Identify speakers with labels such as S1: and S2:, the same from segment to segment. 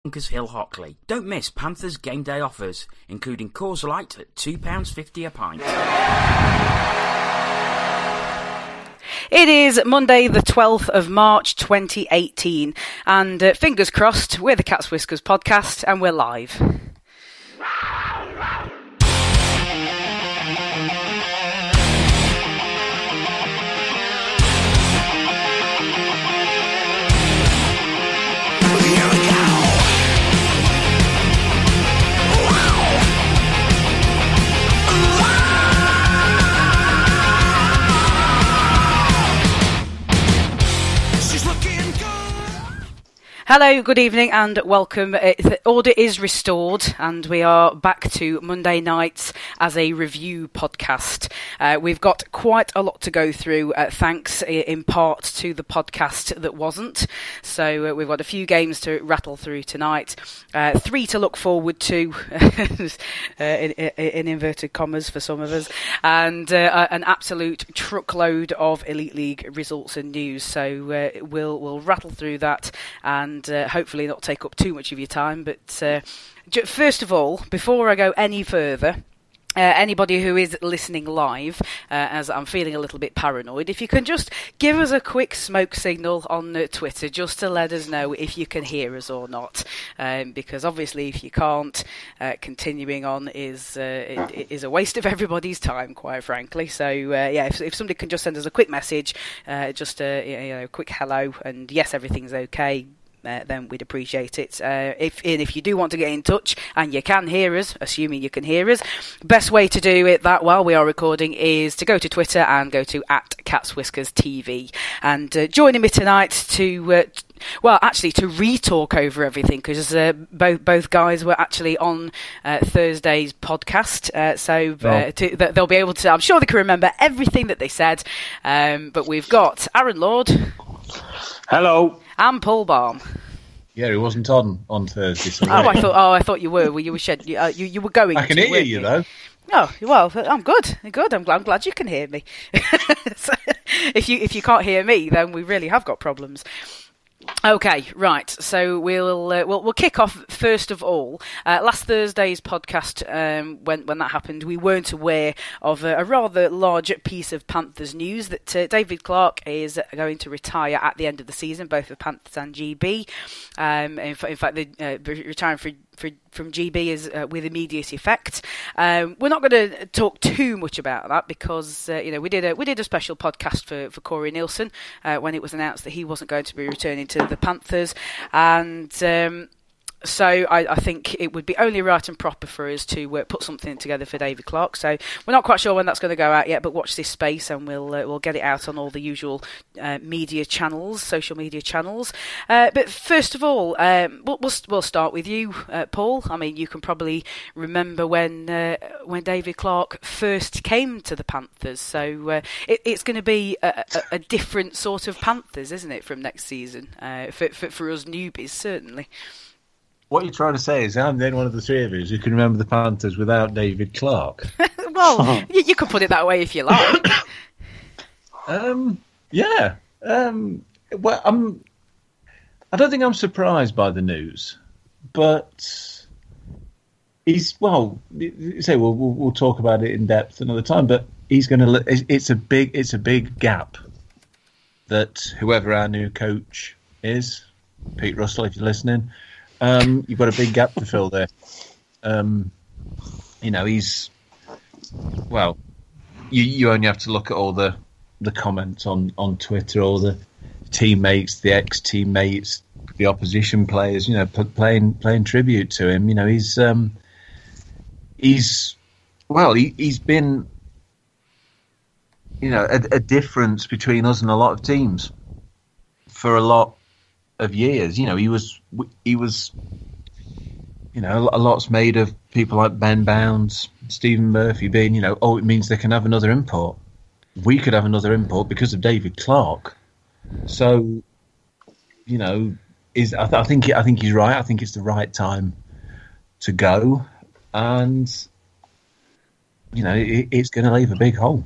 S1: Bunkers Hill Hockley. Don't miss Panthers game day offers, including Coors Light at £2.50 a pint.
S2: It is Monday the 12th of March 2018 and fingers crossed, we're the Cat's Whiskers podcast and we're live. Hello, good evening and welcome. The order is restored and we are back to Monday nights as a review podcast. We've got quite a lot to go through, thanks in part to the podcast that wasn't. So we've got a few games to rattle through tonight, 3 to look forward to, in inverted commas for some of us, and an absolute truckload of Elite League results and news. So we'll rattle through that and hopefully not take up too much of your time. But first of all, before I go any further, anybody who is listening live, as I'm feeling a little bit paranoid, if you can just give us a quick smoke signal on Twitter just to let us know if you can hear us or not, because obviously if you can't, continuing on is a waste of everybody's time, quite frankly. So if somebody can just send us a quick message, just a quick hello and yes, everything's okay, then we'd appreciate it. If you do want to get in touch and you can hear us, assuming you can hear us, best way to do it that while we are recording is to go to Twitter and go to @CatsWhiskersTV. And joining me tonight to re-talk over everything, because both guys were actually on Thursday's podcast, they'll be able to, I'm sure they can remember everything that they said, but we've got Aaron Lord.
S3: Hello.
S2: And Paul Balm.
S3: Yeah, he wasn't on Thursday. So
S2: I thought you were. You were you were going.
S3: I can hear you though.
S2: Oh well, I'm good. I'm glad you can hear me. So, if you can't hear me, then we really have got problems. Okay, right. So we'll kick off first of all. Last Thursday's podcast, when that happened, we weren't aware of a rather large piece of Panthers news that David Clarke is going to retire at the end of the season, both with Panthers and GB. In fact, the retiring from GB is with immediate effect. We're not going to talk too much about that because we did a special podcast for Corey Nielsen when it was announced that he wasn't going to be returning to the Panthers, and so I think it would be only right and proper for us to put something together for David Clarke. So we're not quite sure when that's going to go out yet, but watch this space and we'll get it out on all the usual media channels, social media channels. But first of all, we'll start with you, Paul. I mean, you can probably remember when David Clarke first came to the Panthers. So it's going to be a different sort of Panthers, isn't it, from next season for us newbies, certainly.
S3: What you're trying to say is I'm then one of the three of us who can remember the Panthers without David Clarke.
S2: Well, you could put it that way if you like.
S3: Yeah. Well, I don't think I'm surprised by the news, but we'll talk about it in depth another time. But he's going to. It's a big gap that whoever our new coach is, Pete Russell, if you're listening. You've got a big gap to fill there. He's you only have to look at all the comments on Twitter, all the teammates, the ex-teammates, the opposition players, playing tribute to him. He's been, a difference between us and a lot of teams for a lot of years. He was a lot's made of people like Ben Bounds, Stephen Murphy being, it means they can have another import. We could have another import because of David Clarke. So, I think he's right. I think it's the right time to go, and it's going to leave a big hole.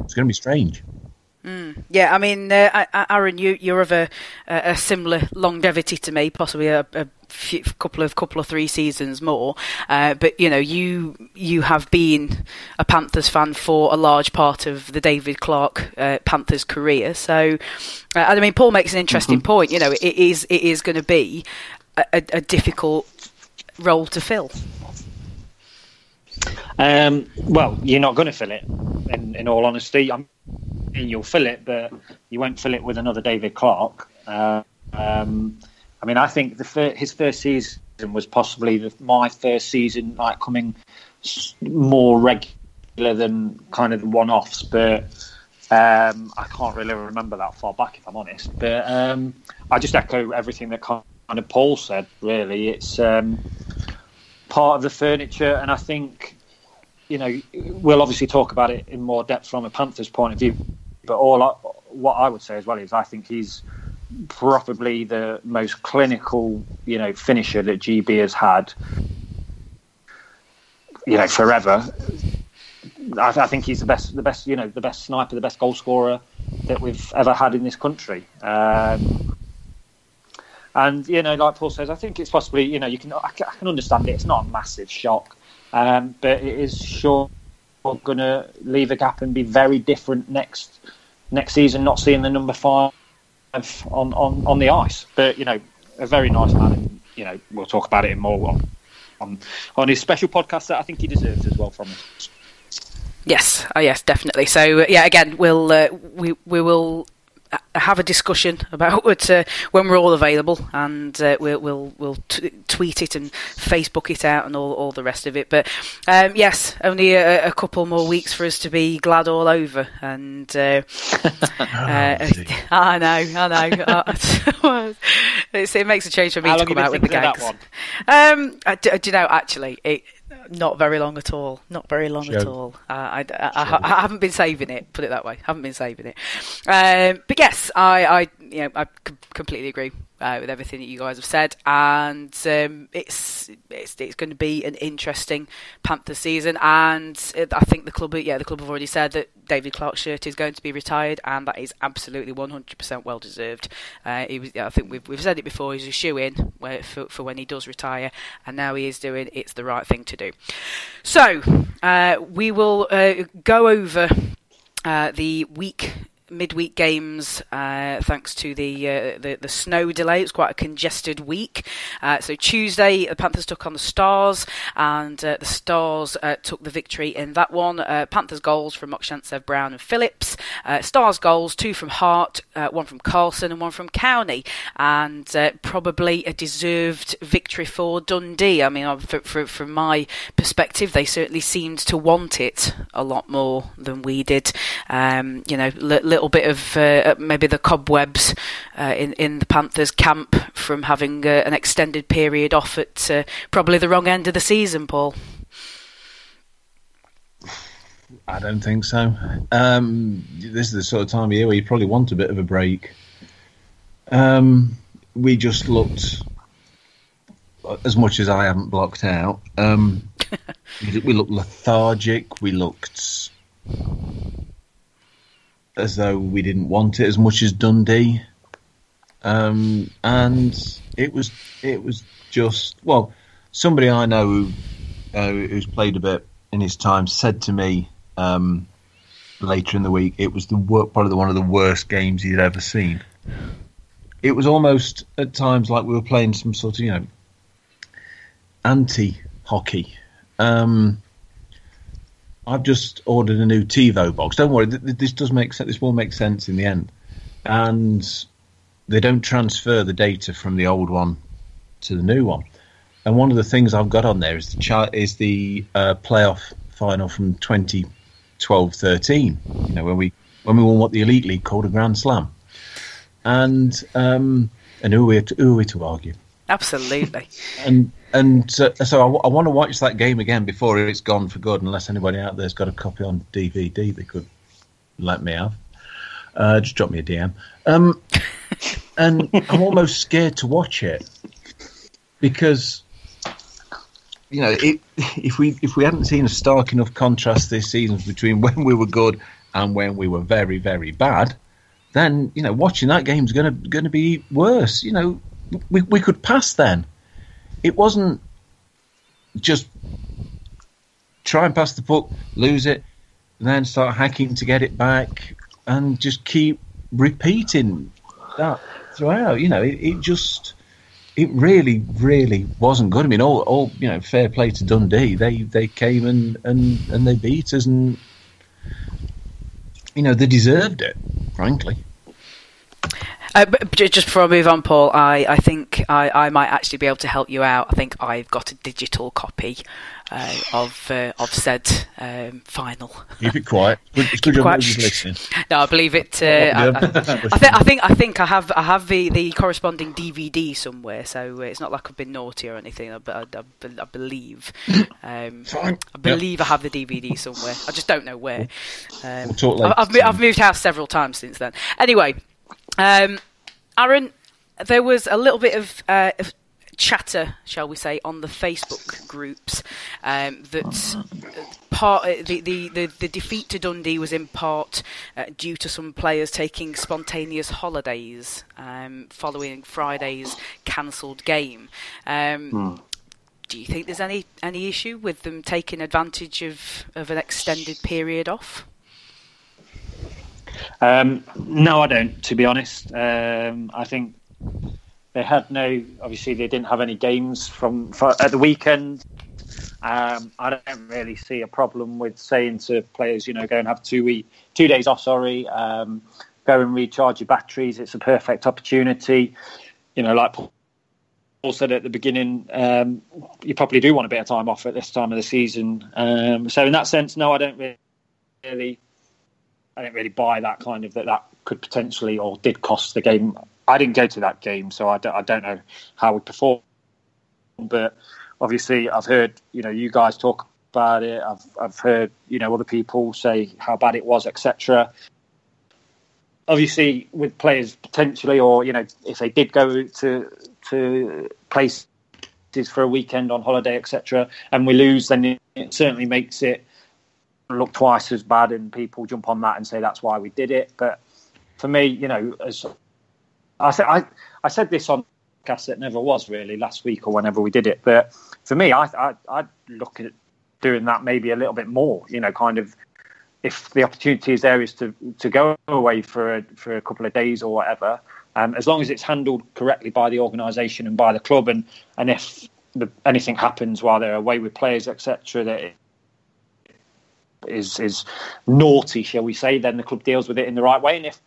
S3: It's going to be strange.
S2: Yeah, I mean, Aaron, you're of a similar longevity to me, possibly a couple of 3 seasons more. But you have been a Panthers fan for a large part of the David Clarke Panthers career. So, I mean, Paul makes an interesting point. It is going to be a difficult role to fill.
S4: Well, you're not going to fill it. In all honesty, you'll fill it, but you won't fill it with another David Clarke. I mean, I think his first season was possibly my first season, like coming more regular than kind of the one-offs. But I can't really remember that far back, if I'm honest. But I just echo everything that kind of Paul said. Really, it's part of the furniture, and I think we'll obviously talk about it in more depth from a Panthers point of view. But what I would say as well is I think he's probably the most clinical, finisher that GB has had, forever. I think he's the best, the best sniper, the best goal scorer that we've ever had in this country. And like Paul says, I think it's possibly, I can understand it. It's not a massive shock, but it is sure going to leave a gap and be very different next season. Not seeing the number 5 on the ice, but a very nice man, and we'll talk about it more on his special podcast that I think he deserves as well from us.
S2: Yes, definitely. So again, we will have a discussion about it when we're all available, and we'll tweet it and Facebook it out and all the rest of it. But yes, only a couple more weeks for us to be glad all over. And I know. It makes a change for me to come out with the gags. Do you know, actually, not very long at all. Not very long at all. I haven't been saving it. Put it that way. Haven't been saving it. But yes, I completely agree with everything that you guys have said, and it's going to be an interesting Panther season. And I think the club have already said that David Clarke's shirt is going to be retired, and that is absolutely 100% well deserved. I think we've said it before. He's a shoe-in for when he does retire, and now he is doing it's the right thing to do. So we will go over the midweek games, thanks to the snow delay. It was quite a congested week. So Tuesday, the Panthers took on the Stars, and the Stars took the victory in that one. Panthers goals from Mokshantsev, Brown and Phillips. Stars goals, 2 from Hart, 1 from Carlson and 1 from Cowney. And probably a deserved victory for Dundee. I mean, from my perspective, they certainly seemed to want it a lot more than we did. Little bit of maybe the cobwebs in the Panthers camp from having an extended period off at probably the wrong end of the season, Paul.
S3: I don't think so. This is the sort of time of year where you probably want a bit of a break. We just looked, as much as I haven't blocked out, we looked lethargic. We looked as though we didn't want it as much as Dundee, and it was just, well, somebody I know who's played a bit in his time said to me later in the week it was probably one of the worst games he'd ever seen. It was almost at times like we were playing some sort of anti-hockey. I've just ordered a new TiVo box. Don't worry, this does make sense. This will make sense in the end. And they don't transfer the data from the old one to the new one. And one of the things I've got on there is the playoff final from 2012-13. When we won what the Elite League called a Grand Slam. And who are we to argue?
S2: Absolutely.
S3: So I want to watch that game again before it's gone for good, unless anybody out there's got a copy on DVD they could let me have. Just drop me a DM. And I'm almost scared to watch it because, if we hadn't seen a stark enough contrast this season between when we were good and when we were very, very bad, then, watching that game's going to be worse. We could pass then. It wasn't just try and pass the puck, lose it, then start hacking to get it back, and just keep repeating that throughout. It really, really wasn't good. I mean, all fair play to Dundee. They came and they beat us, and they deserved it, frankly.
S2: But just before I move on, Paul, I think I might actually be able to help you out. I think I've got a digital copy of said final.
S3: Keep it quiet. It's good you're listening.
S2: No, I believe it. I think I have the corresponding DVD somewhere, so it's not like I've been naughty or anything. But I believe. I believe I have the DVD somewhere. I just don't know where.
S3: We'll talk later.
S2: I've moved house several times since then. Anyway. Aaron, there was a little bit of chatter, shall we say, on the Facebook groups that the defeat to Dundee was in part due to some players taking spontaneous holidays following Friday's cancelled game. Do you think there's any issue with them taking advantage of an extended period off?
S4: No, I don't, to be honest. I think they had obviously they didn't have any games at the weekend. I don't really see a problem with saying to players, go and have 2 days off, go and recharge your batteries. It's a perfect opportunity. Like Paul said at the beginning, you probably do want a bit of time off at this time of the season. So in that sense, no, I don't really buy that kind of that could potentially or did cost the game. I didn't go to that game, so I don't know how we performed. But obviously, I've heard you guys talk about it. I've heard other people say how bad it was, etc. Obviously, with players potentially, or if they did go to places for a weekend on holiday, etc., and we lose, then it certainly makes it look twice as bad, and people jump on that and say that's why we did it. But for me, as I said this on the podcast that never was really last week or whenever we did it, but for me, I'd look at doing that maybe a little bit more. Kind of if the opportunity is there is to go away for a couple of days or whatever, as long as it's handled correctly by the organisation and by the club, and if anything happens while they're away with players, etc., that is naughty, shall we say, then the club deals with it in the right way. And if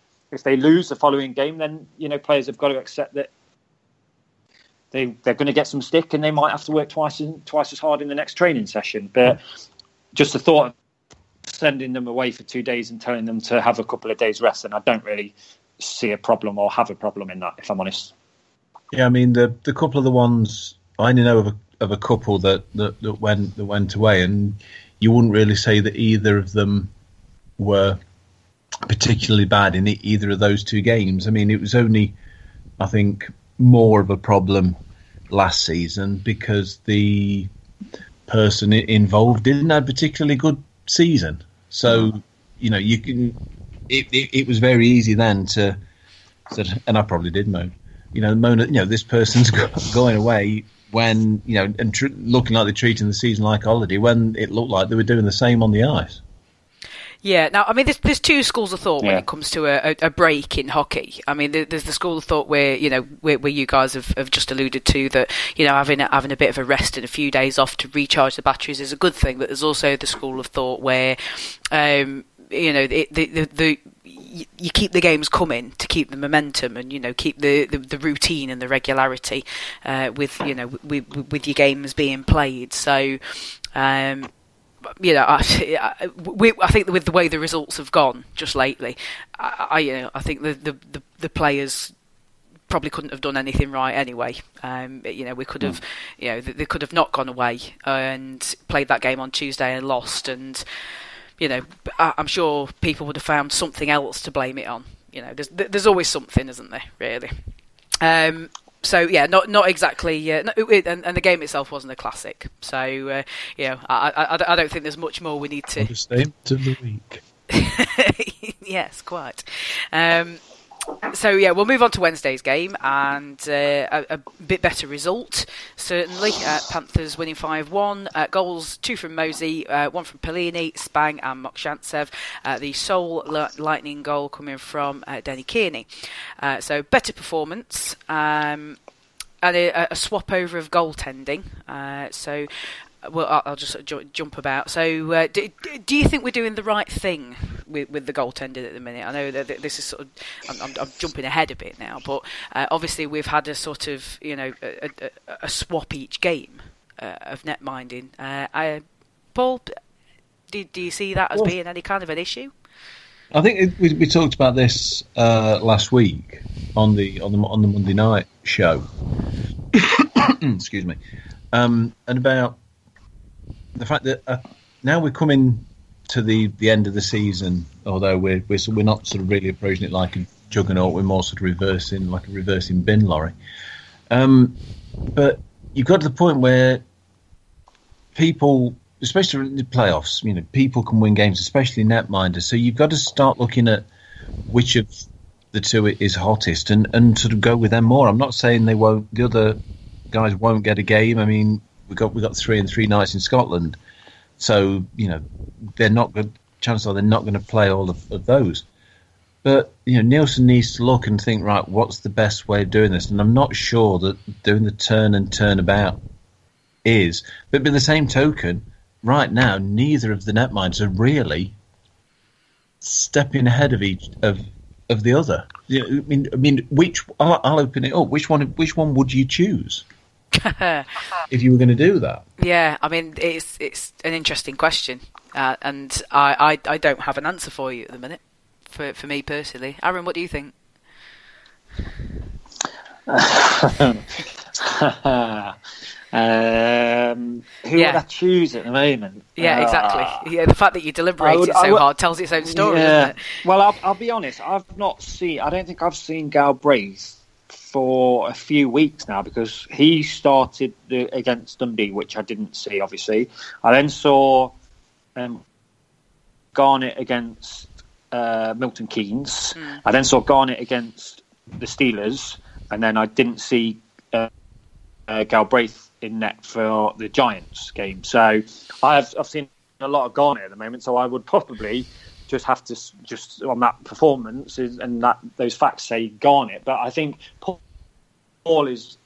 S4: they lose the following game, then players have got to accept that they're going to get some stick, and they might have to work twice as hard in the next training session. But just the thought of sending them away for 2 days and telling them to have a couple of days rest, and I don't really see a problem or have a problem in that, if I'm honest.
S3: Yeah, I mean the couple of the ones I know of a couple that went away, and you wouldn't really say that either of them were particularly bad in either of those two games. I mean, it was only, I think, more of a problem last season because the person involved didn't have a particularly good season. So, you can. It was very easy then to, and I probably did moan. This person's going away when looking like they're treating the season like a holiday when it looked like they were doing the same on the ice.
S2: Yeah, now, I mean, there's two schools of thought when it comes to a break in hockey. I mean, there's the school of thought where you guys have just alluded to that, having a bit of a rest and a few days off to recharge the batteries is a good thing. But there's also the school of thought where, you keep the games coming to keep the momentum and keep the routine and the regularity with your games being played. So. I think with the way the results have gone just lately, I think the players probably couldn't have done anything right anyway. We could have, they could have not gone away and played that game on Tuesday and lost, and I'm sure people would have found something else to blame it on. There's always something, isn't there? Really. So yeah, not exactly. And the game itself wasn't a classic. So I don't think there's much more we need to.
S3: Understatement of the week.
S2: Yes, quite. So yeah, we'll move on to Wednesday's game, and a bit better result, certainly. Panthers winning 5-1. Goals, 2 from Mosey, 1 from Pelini, Spang and Mokshantsev. The sole lightning goal coming from Denny Kearney. So better performance, and a swap over of goaltending. Well, I'll just jump about. So, do you think we're doing the right thing with the goaltending at the minute? I know that this is sort of I'm jumping ahead a bit now, but obviously we've had a sort of a swap each game of net minding. Paul, do you see that as being any kind of an issue?
S3: I think we talked about this last week on the Monday night show. Excuse me, and about the fact that now we're coming to the end of the season, although we're not sort of really approaching it like a juggernaut, we're more sort of reversing bin lorry. But you've got to the point where people, especially in the playoffs, people can win games, especially netminders. So you've got to start looking at which of the two is hottest and sort of go with them more. I'm not saying the other guys won't get a game. I mean, we got 3 and 3 nights in Scotland, so they're not good. Chances are they're not going to play all of those. But Nielsen needs to look and think, right, what's the best way of doing this? And I'm not sure that doing the turn and turnabout is. But by the same token, right now, neither of the netminders are really stepping ahead of the other. I mean, I'll open it up. Which one would you choose? If you were going to do that?
S2: Yeah, I mean, it's an interesting question, and I don't have an answer for you at the minute. For me personally, Aaron, what do you think?
S4: Who would I choose at the moment?
S2: Yeah, exactly. Yeah, the fact that you deliberated so hard tells its own story, doesn't it?
S4: Well, I'll be honest. I don't think I've seen Galbraith for a few weeks now, because he started against Dundee, which I didn't see, obviously. I then saw Garnett against Milton Keynes. I then saw Garnett against the Steelers, and then I didn't see Galbraith in net for the Giants game. So I've seen a lot of Garnett at the moment, so I would probably just have to just on that performance and those facts say Garnett. But I think Paul is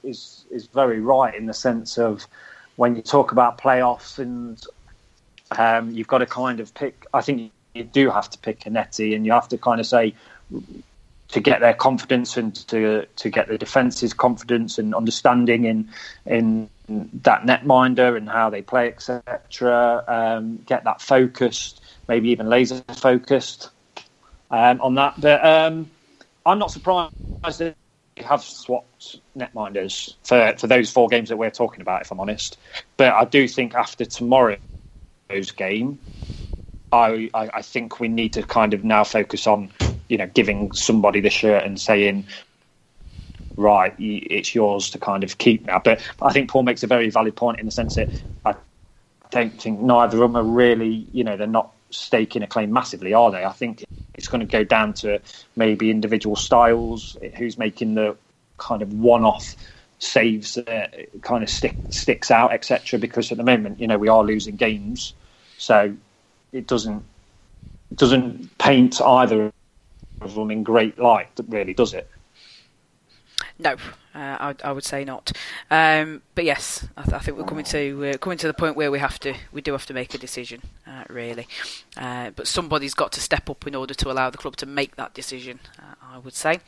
S4: very right in the sense of when you talk about playoffs and you've got to kind of pick. I think you do have to pick Canetti, and you have to kind of say to get their confidence and to get the defence's confidence and understanding in that netminder and how they play, etc. Get that focused, maybe even laser focused on that. But I'm not surprised that they have swapped netminders for those 4 games that we're talking about, if I'm honest. But I do think after tomorrow's game, I think we need to kind of now focus on giving somebody the shirt and saying, right, it's yours to kind of keep now. But I think Paul makes a very valid point in the sense that I don't think neither of them are really, they're not staking a claim massively, are they? I think it's going to go down to maybe individual styles, who's making the kind of one-off saves that kind of sticks out, etc. Because at the moment, we are losing games, so it doesn't paint either of them in great light, really, does it?
S2: No, I would say not. But yes, I think we're coming to the point where we do have to make a decision, really. But somebody's got to step up in order to allow the club to make that decision, I would say.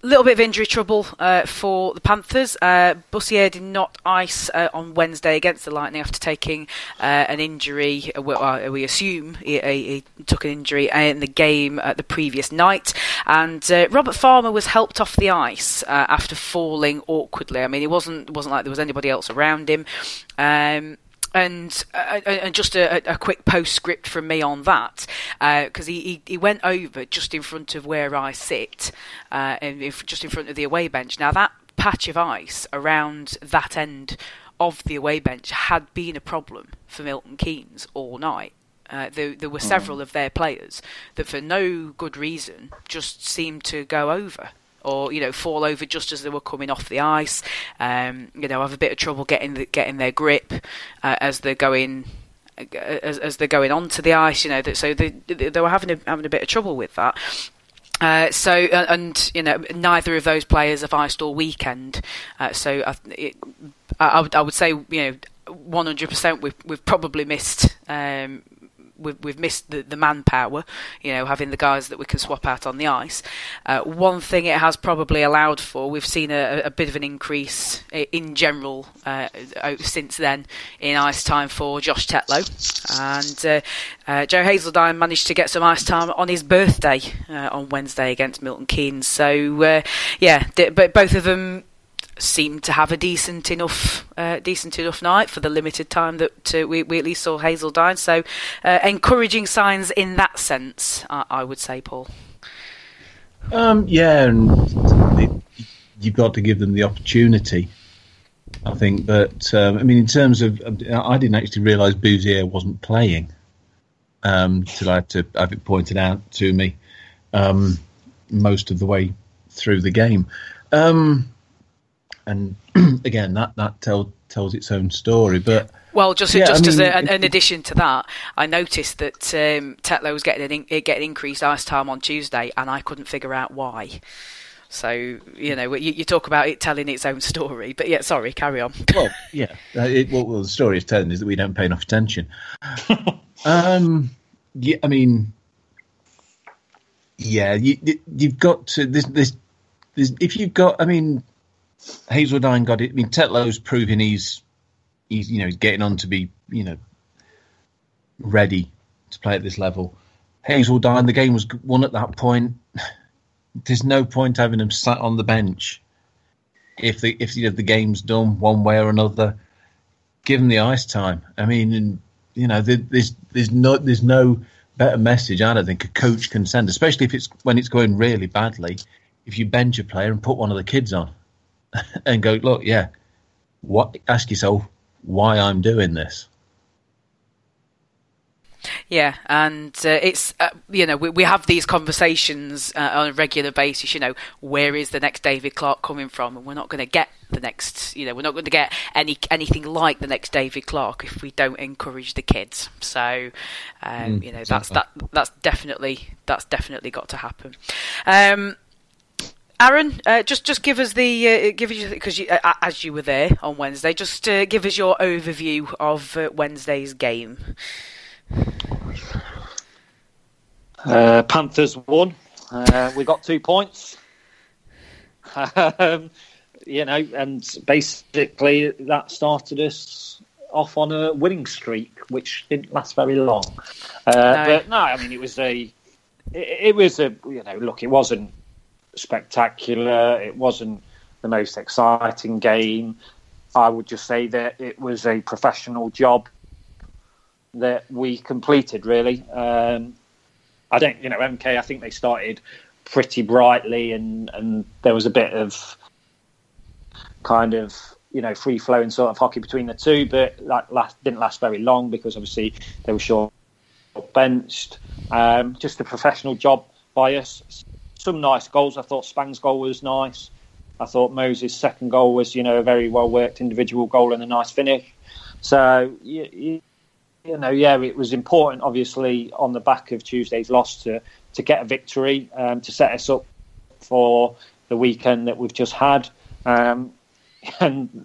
S2: Little bit of injury trouble for the Panthers. Bussier did not ice on Wednesday against the Lightning after taking an injury. We assume he took an injury in the game the previous night. And Robert Farmer was helped off the ice after falling awkwardly. I mean, it wasn't like there was anybody else around him. And just a quick postscript from me on that, because he went over just in front of where I sit, just in front of the away bench. Now, that patch of ice around that end of the away bench had been a problem for Milton Keynes all night. there were several of their players that, for no good reason, just seemed to go over, or fall over just as they were coming off the ice. Have a bit of trouble getting their grip as they're going. As they're going onto the ice, so they were having a bit of trouble with that. Neither of those players have iced all weekend. So I would say 100% we've probably missed. We've missed the manpower, having the guys that we can swap out on the ice. One thing it has probably allowed for, we've seen a bit of an increase in general since then in ice time for Josh Tetlow. And Joe Hazeldine managed to get some ice time on his birthday on Wednesday against Milton Keynes. So, but both of them seemed to have a decent enough night for the limited time that we at least saw Hazeldine. So encouraging signs in that sense, I would say, Paul.
S3: And you've got to give them the opportunity, I think. But in terms of, I didn't actually realise Bouzier wasn't playing till I had to have it pointed out to me most of the way through the game. And again, that tells its own story. But
S2: as an addition to that, I noticed that Tetlow was getting increased ice time on Tuesday, and I couldn't figure out why. So you talk about it telling its own story, but yeah, sorry, carry on.
S3: Well, yeah, the story is telling is that we don't pay enough attention. You've got to this. If you've got, Hazeldine got it. Tetlow's proving he's getting on to be ready to play at this level. Hazeldine, the game was won at that point. There's no point having him sat on the bench if the game's done one way or another. Give him the ice time. There's no better message I don't think a coach can send, especially when it's going really badly. If you bench a player and put one of the kids on. And go, look, ask yourself why I'm doing this.
S2: Yeah, and it's we have these conversations on a regular basis. Where is the next David Clarke coming from? And we're not going to get the next. We're not going to get anything like the next David Clarke if we don't encourage the kids. So, exactly. that's definitely got to happen. Aaron, just give us because as you were there on Wednesday, just give us your overview of Wednesday's game.
S4: Panthers won. We got 2 points. And basically that started us off on a winning streak, which didn't last very long. But no, it was a look, it wasn't spectacular. It wasn't the most exciting game. I would just say that it was a professional job that we completed, really. MK, I think they started pretty brightly and there was a bit of kind of, free-flowing sort of hockey between the two, but that didn't last very long because obviously they were short benched. Just a professional job by us. Some nice goals. I thought Spang's goal was nice. I thought Moses' second goal was, a very well-worked individual goal and a nice finish. So, it was important, obviously, on the back of Tuesday's loss to get a victory, to set us up for the weekend that we've just had. And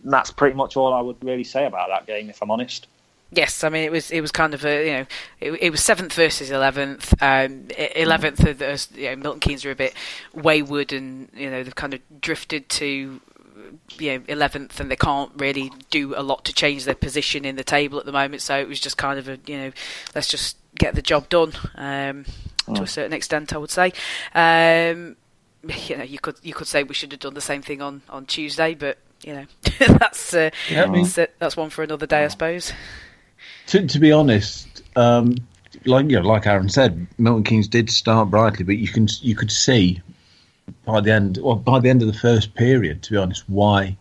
S4: that's pretty much all I would really say about that game, if I'm honest.
S2: Yes, it was kind of it was 7th versus 11th. 11th, Milton Keynes are a bit wayward, and they've kind of drifted to 11th, and they can't really do a lot to change their position in the table at the moment. So it was just kind of let's just get the job done to a certain extent, I would say. You could say we should have done the same thing on Tuesday, but that's one for another day, I suppose.
S3: To be honest, like Aaron said, Milton Keynes did start brightly, but you could see by the end of the first period, to be honest, why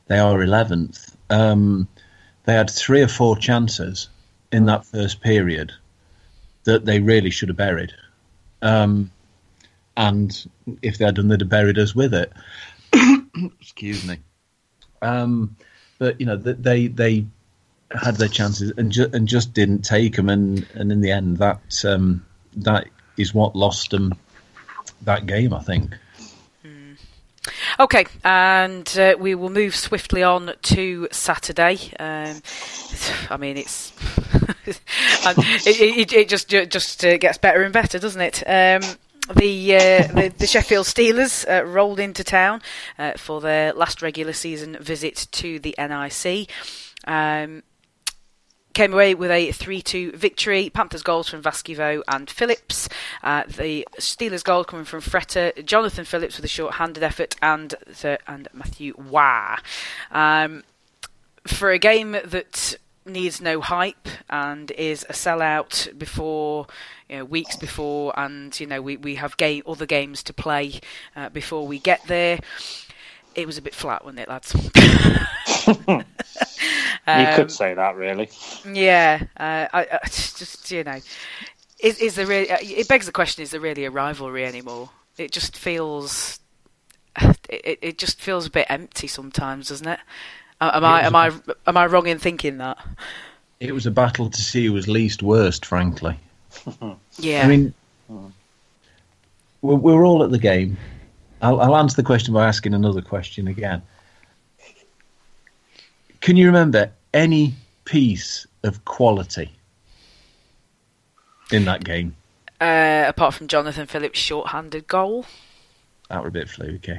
S3: they are 11th. They had 3 or 4 chances in that first period that they really should have buried. And if they had done, they'd have buried us with it. Excuse me. But they had their chances and just didn't take them, and in the end, that is what lost them that game, I think.
S2: Okay, and we will move swiftly on to Saturday. I mean, it's it just gets better and better, doesn't it? The Sheffield Steelers rolled into town for their last regular season visit to the NIC. Came away with a 3-2 victory. Panthers goals from Vasquivo and Phillips. The Steelers goal coming from Fretter, Jonathan Phillips with a short-handed effort, and Matthew Wah. For a game that needs no hype and is a sellout before, weeks before, and we have other games to play before we get there. It was a bit flat, wasn't it, lads?
S4: You could say that, really.
S2: Yeah, I just is there really? It begs the question: is there really a rivalry anymore? It just feels, it just feels a bit empty sometimes, doesn't it? Am I wrong in thinking that?
S3: It was a battle to see who was least worst, frankly.
S2: Yeah,
S3: I mean, we're all at the game. I'll answer the question by asking another question again. Can you remember any piece of quality in that game?
S2: Apart from Jonathan Phillips' short-handed goal.
S3: That were a bit fluky.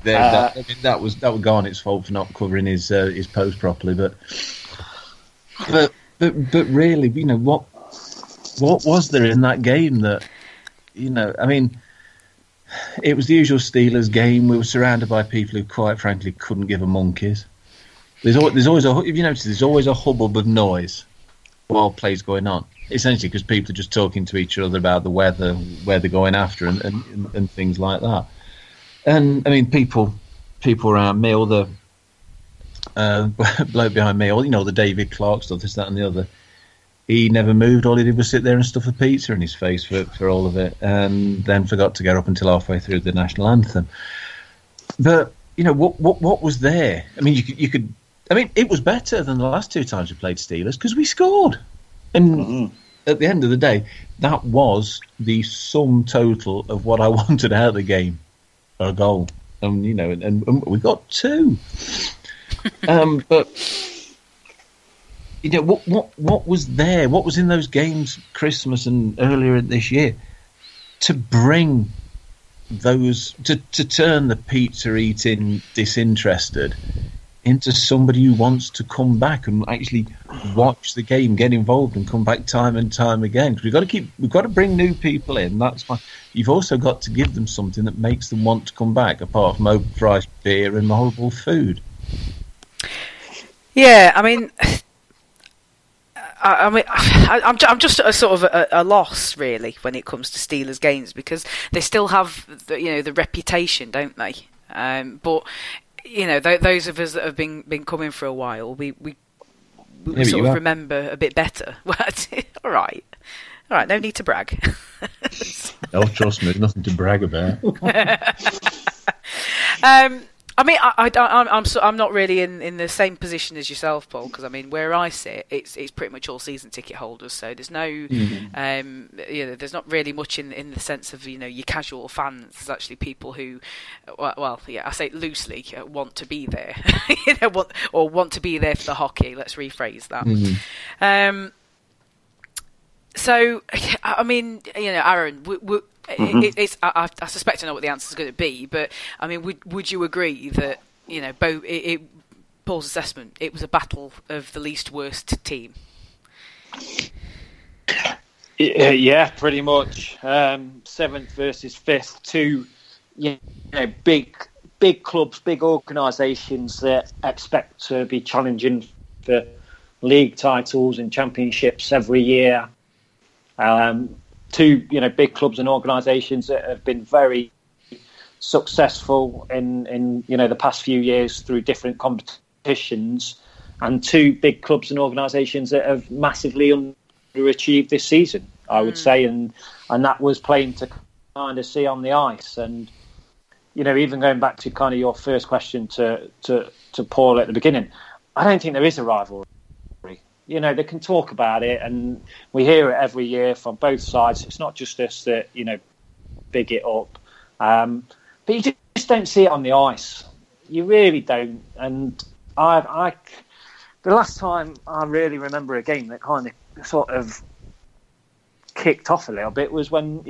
S3: That would go on its fault for not covering his post properly, but really, what was there in that game that, I mean, it was the usual Steelers game. We were surrounded by people who, quite frankly, couldn't give a monkeys. There's always if you notice, there's always a hubbub of noise while play's going on. Essentially, because people are just talking to each other about the weather, where they're going after, and things like that. And I mean, people around me, or the bloke behind me, or the David Clark stuff, this, that, and the other. He never moved. All he did was sit there and stuff a pizza in his face for all of it, and then forgot to get up until halfway through the national anthem. But what was there? I mean, you could. I mean, it was better than the last two times we played Steelers because we scored. And at the end of the day, that was the sum total of what I wanted out of the game, a goal. And and we got two. But. What was there? What was in those games, Christmas and earlier this year, to bring those to turn the pizza eating disinterested into somebody who wants to come back and actually watch the game, get involved, and come back time and time again? Because we've got to bring new people in. That's fine. You've also got to give them something that makes them want to come back, apart from overpriced beer and horrible food.
S2: Yeah, I mean. I'm just at a sort of a loss, really, when it comes to Steelers games, because they still have the reputation, don't they? But those of us that have been coming for a while, we sort of remember a bit better. All right, no need to brag.
S3: Oh, trust me, there's nothing to brag about.
S2: I mean, I'm not really in the same position as yourself, Paul, because I mean, where I sit, it's pretty much all season ticket holders, so there's no, there's not really much in the sense of your casual fans. There's actually people who, I say it loosely, want to be there, want to be there for the hockey. Let's rephrase that. Mm-hmm. So, I mean, Aaron, I suspect I know what the answer is going to be, but I mean, would you agree that Paul's assessment, it was a battle of the least worst team?
S4: Yeah, pretty much. 7th versus 5th, two big clubs, big organisations that expect to be challenging for league titles and championships every year. Two big clubs and organisations that have been very successful in the past few years through different competitions, and two big clubs and organisations that have massively underachieved this season, I would say, and that was plain to kind of see on the ice. And even going back to kind of your first question to Paul at the beginning, I don't think there is a rivalry. They can talk about it, and we hear it every year from both sides. It's not just us that big it up, but you just don't see it on the ice. You really don't. And the last time I really remember a game that kind of sort of kicked off a little bit was when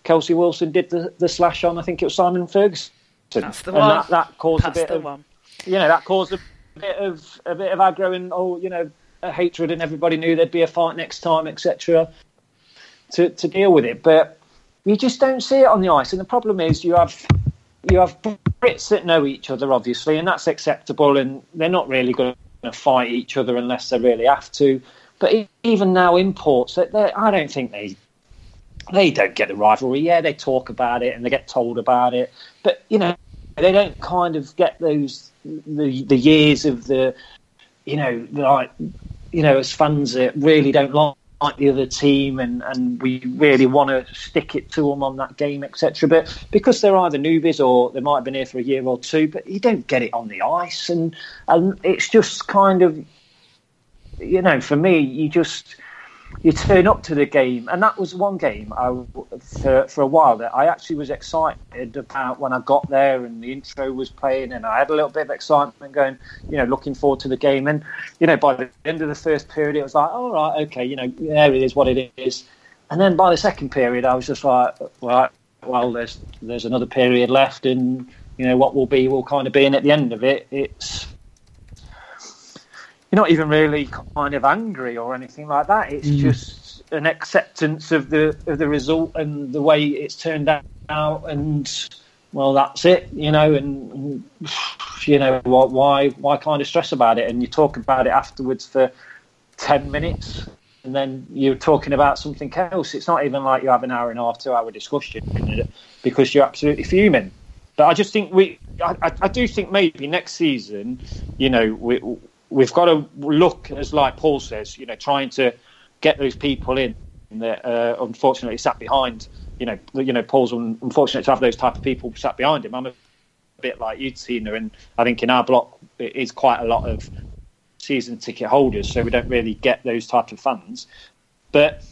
S4: Kelsey Wilson did the slash on, I think it was Simon Ferguson.
S2: That's the one.
S4: And that caused
S2: That's
S4: a bit
S2: the
S4: of
S2: one.
S4: That caused a bit of aggro and a hatred, and everybody knew there'd be a fight next time, etc. To deal with it. But you just don't see it on the ice, and the problem is you have Brits that know each other, obviously, and that's acceptable, and they're not really going to fight each other unless they really have to. But even now, imports, I don't think they don't get the rivalry. Yeah, they talk about it and they get told about it, but they don't kind of get the years of as fans that really don't like the other team, and we really want to stick it to them on that game, etc. But because they're either newbies or they might have been here for a year or two, but you don't get it on the ice, and it's just kind of, for me, you turn up to the game, and that was one game for a while that I actually was excited about when I got there and the intro was playing, and I had a little bit of excitement going, looking forward to the game. And by the end of the first period, it was like, all right, okay, there it is, what it is. And then by the second period, I was just like, right, well, there's another period left, and what will kind of be. And at the end of it, you're not even really kind of angry or anything like that. It's just an acceptance of the result and the way it's turned out, and well, that's it, and why kind of stress about it? And you talk about it afterwards for 10 minutes, and then you're talking about something else. It's not even like you have an hour and a half, 2 hour discussion because you're absolutely fuming. But I just think I do think maybe next season, we've got to look, as like Paul says, trying to get those people in that unfortunately sat behind. Paul's unfortunate to have those type of people sat behind him. I'm a bit like you, Tina, and I think in our block it is quite a lot of season ticket holders, so we don't really get those type of fans. But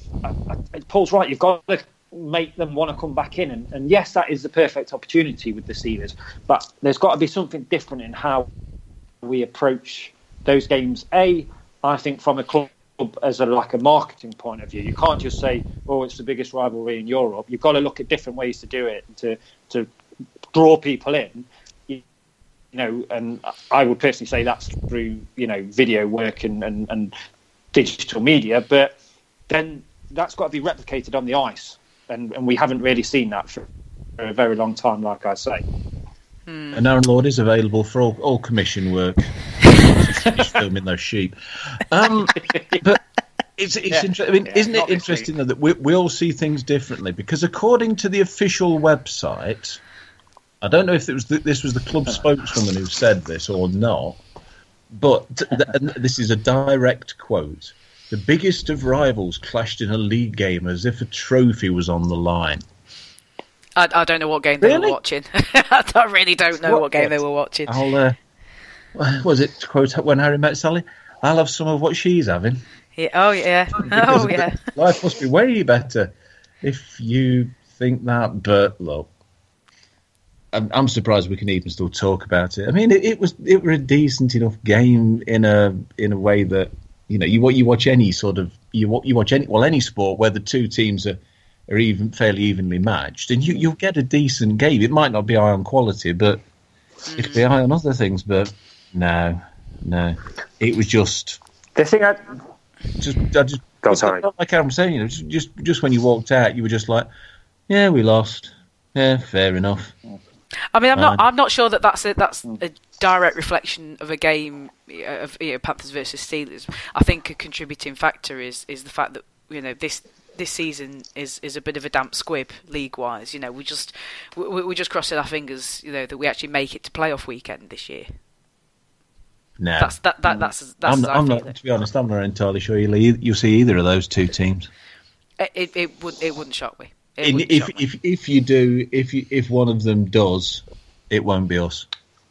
S4: Paul's right, you've got to make them want to come back in, and yes, that is the perfect opportunity with the Steelers, but there's got to be something different in how we approach those games. I think from a club as a marketing point of view, you can't just say, "Oh, it's the biggest rivalry in Europe." You've got to look at different ways to do it to draw people in. And I would personally say that's through video work and digital media. But then that's got to be replicated on the ice, and we haven't really seen that for a very long time, like I say.
S3: And Aaron Lord is available for all commission work. He's filming those sheep. But it's interesting. I mean, isn't it interesting though, that we all see things differently? Because according to the official website, I don't know if this was the club spokeswoman who said this or not, but this is a direct quote: "The biggest of rivals clashed in a league game as if a trophy was on the line."
S2: I don't know what game they were watching. I really don't know what game they were watching.
S3: Was it to quote when Harry met Sally? "I'll have some of what she's having."
S2: Yeah, oh yeah. Oh yeah.
S3: Life must be way better if you think that. But look, I'm surprised we can even still talk about it. I mean, it was a decent enough game in a way that you watch any sport where the two teams are even fairly evenly matched, and you'll get a decent game. It might not be high on quality, but it could be high on other things. But no, it was just
S4: the thing. I
S3: just like I'm saying, just when you walked out, you were just like, yeah, we lost. Yeah, fair enough.
S2: I mean, I'm not sure that's a direct reflection of a game of Panthers versus Steelers. I think a contributing factor is the fact that this season is a bit of a damp squib league wise. We're just crossing our fingers that we actually make it to playoff weekend this year.
S3: No,
S2: that's
S3: I'm not. To be honest, I'm not entirely sure you'll see either of those two teams.
S2: It wouldn't shock me.
S3: If you do, if one of them does, it won't be us.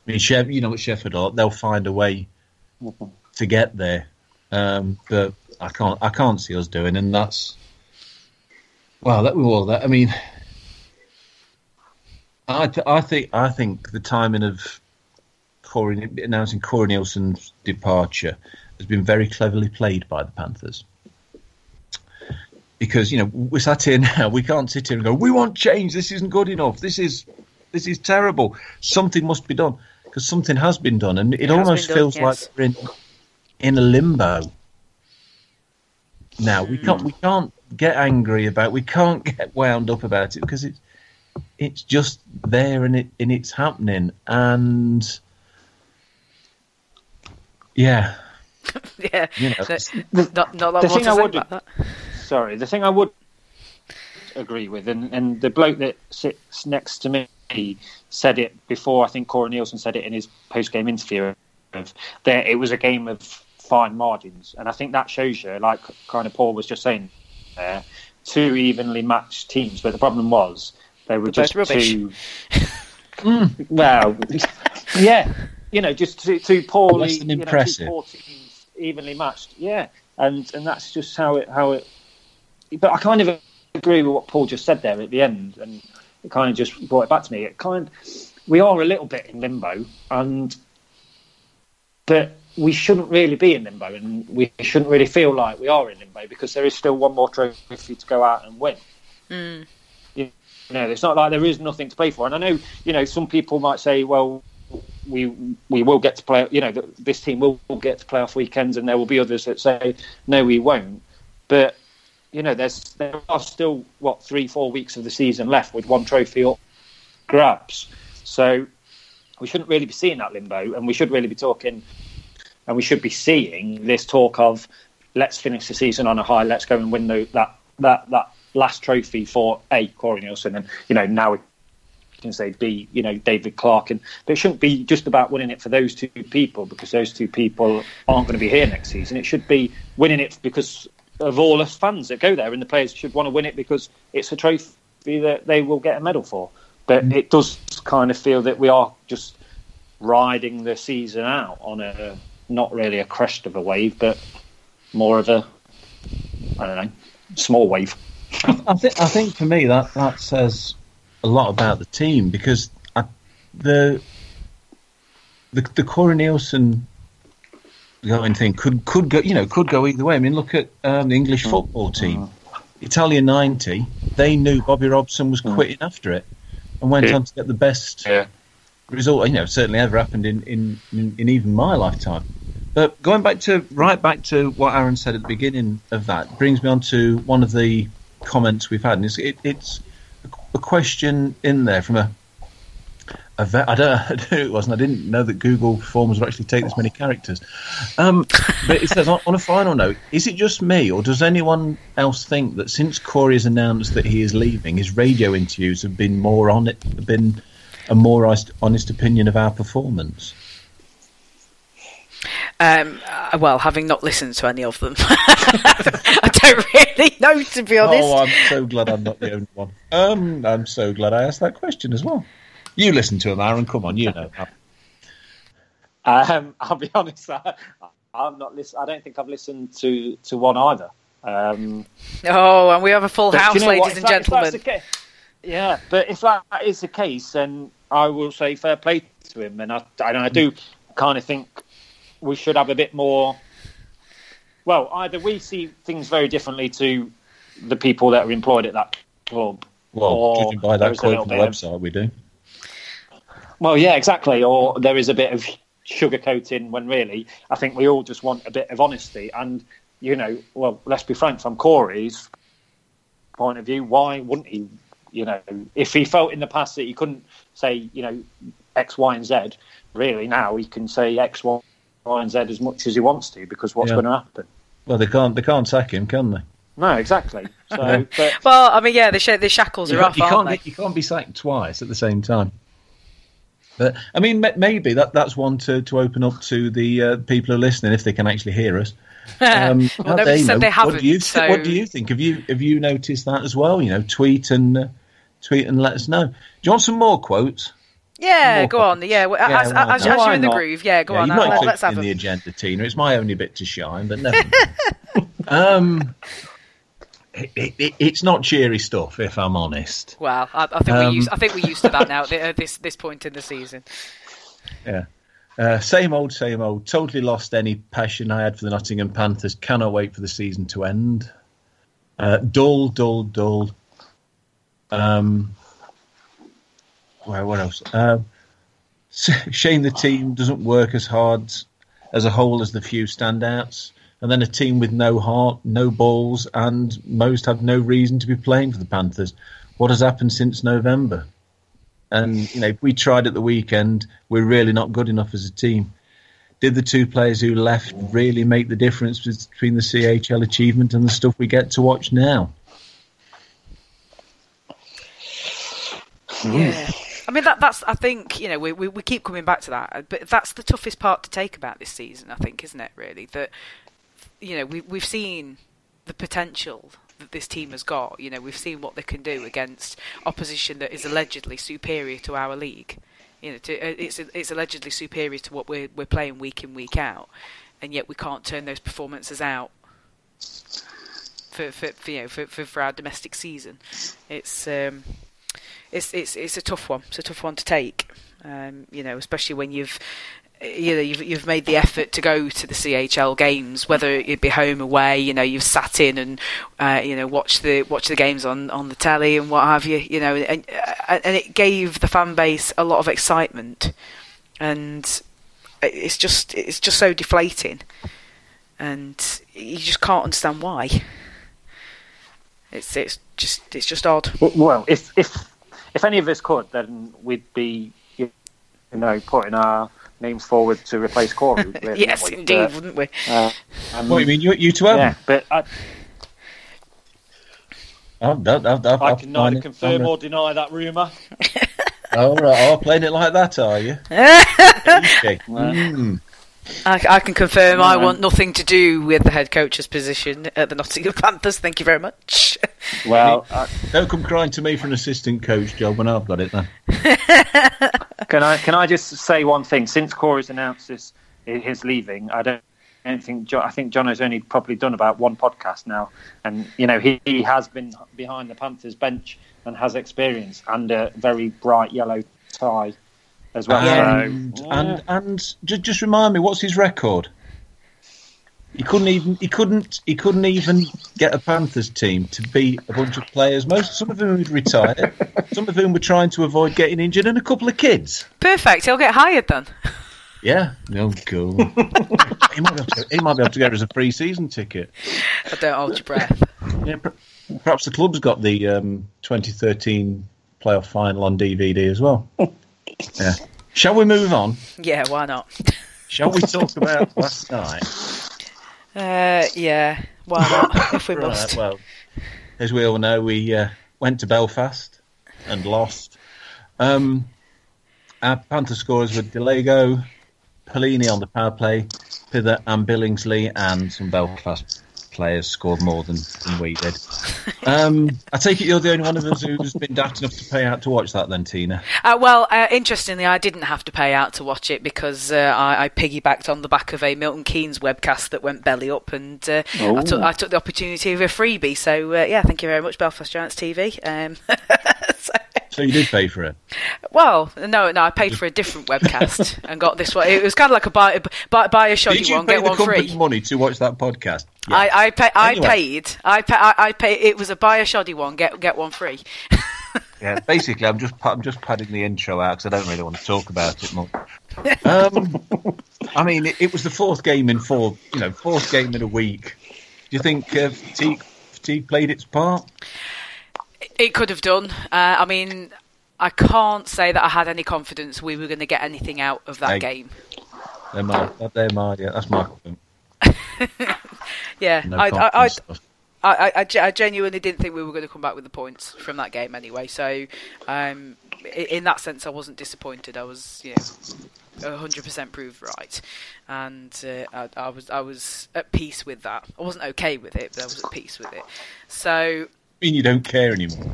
S3: I mean, you know what Sheffield are? They'll find a way to get there, but I can't see us doing, and that's that. I mean, I think the timing of announcing Corey Nielsen's departure has been very cleverly played by the Panthers. Because, we're sat here now, we can't sit here and go, we want change, this isn't good enough, this is terrible. Something must be done, because something has been done, and it almost feels like we're in a limbo. Now, we can't get angry we can't get wound up about it, because it's just there and it's happening, and yeah.
S2: Yeah, not
S4: the
S2: more to
S4: thing I
S2: say
S4: would
S2: about that.
S4: Sorry, the thing I would agree with, and the bloke that sits next to me said it before. I think Corey Nielsen said it in his post-game interview. That it was a game of fine margins, and I think that shows you, like kind of Paul was just saying, two evenly matched teams. But the problem was they were just too. Well, yeah, just too poorly.
S3: Less than impressive.
S4: Two poor teams evenly matched. Yeah, and that's just how it. But I kind of agree with what Paul just said there at the end, and it kind of just brought it back to me. We are a little bit in limbo, but we shouldn't really be in limbo, and we shouldn't really feel like we are in limbo, because there is still one more trophy to go out and win. It's not like there is nothing to play for. And I know, some people might say, well, we will get to play. This team will get to playoff weekends, and there will be others that say no, we won't. But there are still 3-4 weeks of the season left with one trophy up grabs. So we shouldn't really be seeing that limbo, and we should really be talking, and we should be seeing this talk of let's finish the season on a high. Let's go and win that last trophy for Corey Nielsen, and now we can say B, David Clark, but it shouldn't be just about winning it for those two people, because those two people aren't going to be here next season. It should be winning it because of all us fans that go there, and the players should want to win it because it's a trophy that they will get a medal for. But it does kind of feel that we are just riding the season out on a not really a crest of a wave, but more of a, I don't know, small wave.
S3: I think for me that says a lot about the team, because the Corey Nielsen going thing could go either way. I mean, look at the English football team, Italia '90. They knew Bobby Robson was quitting after it, and went on to get the best result certainly ever happened in even my lifetime. But going back to what Aaron said at the beginning of that brings me on to one of the comments we've had, and it's a question in there from I don't know who it was, and I didn't know that Google Forms would actually take this many characters. But it says, on a final note, is it just me, or does anyone else think that since Corey has announced that he is leaving, his radio interviews have been been a more honest opinion of our performance?
S2: Well, having not listened to any of them, I don't really know, to be honest.
S3: Oh, I'm so glad I'm not the only one. I'm so glad I asked that question as well. You listen to him, Aaron. Come on, you know.
S4: I'll be honest. I've not listened. I don't think I've listened to one either.
S2: And we have a full house, ladies and gentlemen.
S4: Yeah, but if that is the case, then I will say fair play to him, and I do kind of think we should have a bit more. Well, either we see things very differently to the people that are employed at that club.
S3: Well, judging by that quote from the website, we do.
S4: Well, yeah, exactly. Or there is a bit of sugarcoating when really I think we all just want a bit of honesty. And, let's be frank, from Corey's point of view, why wouldn't he, if he felt in the past that he couldn't say, X, Y and Z, really now he can say X, Y and Z as much as he wants to, because what's going to happen?
S3: Well, they can't sack him, can they?
S4: No, exactly. So, but,
S2: well, I mean, yeah, the shackles are off, aren't they?
S3: You can't be sacked twice at the same time. But I mean, maybe that's one to open up to the people who are listening if they can actually hear us.
S2: Well, nobody said they haven't.
S3: What do you think? Have you noticed that as well? Tweet and let us know. Do you want some more quotes?
S2: Yeah, go on. Yeah, as you're in the groove. Yeah, go on. Let's have
S3: in the agenda, Tina. It's my only bit to shine, but never. It's not cheery stuff, if I'm honest.
S2: Well, I think we're used to that now. At this point in the season.
S3: Yeah. Same old. Totally lost any passion I had for the Nottingham Panthers. Cannot wait for the season to end. Dull. What else? Shame the team doesn't work as hard as a whole as the few standouts. And then a team with no heart, no balls, and most have no reason to be playing for the Panthers. What has happened since November? And, if we tried at the weekend, we're really not good enough as a team. Did the two players who left really make the difference between the CHL achievement and the stuff we get to watch now?
S2: Yeah. I mean, that's. I think, we keep coming back to that, but that's the toughest part to take about this season, I think, isn't it, really? That, we've seen the potential that this team has got. We've seen what they can do against opposition that is allegedly superior to our league. It's allegedly superior to what we're playing week in, week out, and yet we can't turn those performances out for our domestic season. It's a tough one. It's a tough one to take. Especially when you've made the effort to go to the CHL games, whether it be home, away. You've sat in and watched the games on the telly and what have you. And it gave the fan base a lot of excitement, and it's just so deflating, and you just can't understand why. It's just odd.
S4: Well, if any of us could, then we'd be putting our names forward to replace Corey. Really,
S2: yes, indeed, wouldn't we?
S3: What you mean, you two haven't?
S4: Yeah, but
S3: I
S4: can neither confirm or deny that rumour.
S3: All right, playing it like that, are you?
S2: I can confirm I want nothing to do with the head coach's position at the Nottingham Panthers. Thank you very much.
S4: Well,
S3: don't come crying to me for an assistant coach job when I've got it then.
S4: Can I just say one thing? Since Corey's announced his leaving, I think Jono's only probably done about one podcast now, and he has been behind the Panthers bench and has experience and a very bright yellow tie as well.
S3: And just remind me, what's his record? He couldn't even get a Panthers team to beat a bunch of players. Some of whom had retired, some of whom were trying to avoid getting injured, and a couple of kids.
S2: Perfect. He'll get hired then.
S3: Yeah. Oh, cool. he might be able to get us a free season ticket.
S2: I don't hold your breath.
S3: Yeah, perhaps the club's got the 2013 playoff final on DVD as well. Yeah. Shall we move on?
S2: Yeah, why not?
S3: Shall we talk about last night?
S2: Yeah, why not? If we must.
S3: Well, as we all know, we went to Belfast and lost. Our Panther scorers were DeLego, Pellini on the power play, Pither and Billingsley, and some Belfast players scored more than we did. I take it you're the only one of us who's been daft enough to pay out to watch that then, Tina?
S2: Interestingly, I didn't have to pay out to watch it because I piggybacked on the back of a Milton Keynes webcast that went belly up, and I took the opportunity of a freebie. So, thank you very much, Belfast Giants TV.
S3: So you did pay for it?
S2: Well, no, I paid for a different webcast and got this one. It was kind of like a buy a shoddy one, get one free. Did you pay the company
S3: money to watch that podcast?
S2: Yes. I paid. It was a buy a shoddy one, get one free.
S3: Yeah, basically, I'm just padding the intro out because I don't really want to talk about it much. I mean, it was the fourth game in a week. Do you think fatigue played its part?
S2: It could have done. I mean, I can't say that I had any confidence we were going to get anything out of that game.
S3: They're mad. Yeah, that's my point.
S2: Yeah,
S3: No
S2: I genuinely didn't think we were going to come back with the points from that game anyway. So, in that sense, I wasn't disappointed. I was 100% proved right, and I was at peace with that. I wasn't okay with it, but I was at peace with it. So.
S3: I mean, you don't care anymore.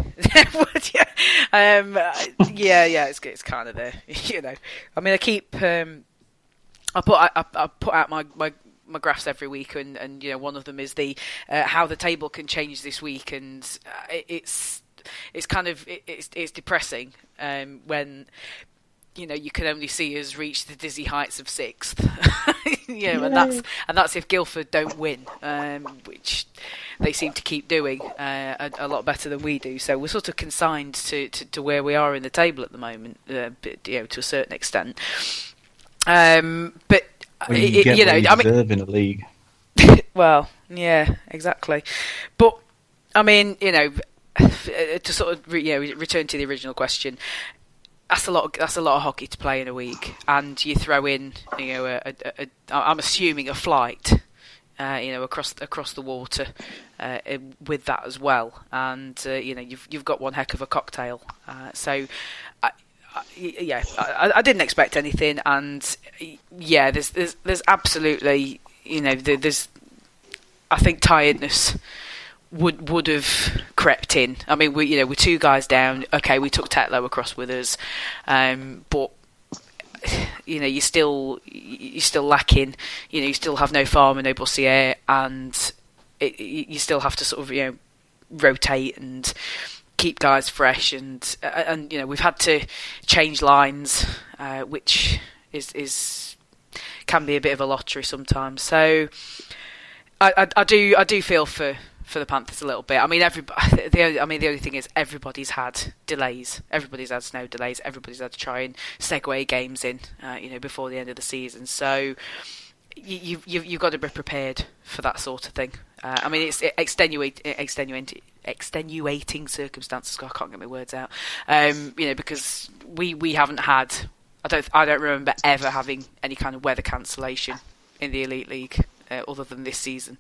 S2: It's kind of there. I mean, I keep. I put out my graphs every week, and one of them is the how the table can change this week, and it's depressing when you can only see us reach the dizzy heights of 6th. And that's if Guildford don't win, which they seem to keep doing a lot better than we do. So we're sort of consigned to where we are in the table at the moment, to a certain extent. But
S3: you deserve in a league.
S2: Well, yeah, exactly. But I mean, to sort of return to the original question. That's a lot of hockey to play in a week, and you throw in, I'm assuming a flight, across the water, with that as well, and you've got one heck of a cocktail. So, I didn't expect anything, and there's absolutely, there's, I think tiredness would have crept in. I mean, we're 2 guys down. Okay, we took Tetlow across with us, but you're still lacking. You still have no Farmer, no Bossier, and you still have to sort of rotate and keep guys fresh, and we've had to change lines, which is can be a bit of a lottery sometimes. So I do feel for the Panthers a little bit. I mean, the only thing is everybody's had delays. Everybody's had snow delays. Everybody's had to try and segue games in, before the end of the season. So you've got to be prepared for that sort of thing. I mean, it's extenuating circumstances. I can't get my words out. Because we haven't had. I don't remember ever having any kind of weather cancellation in the Elite League other than this season.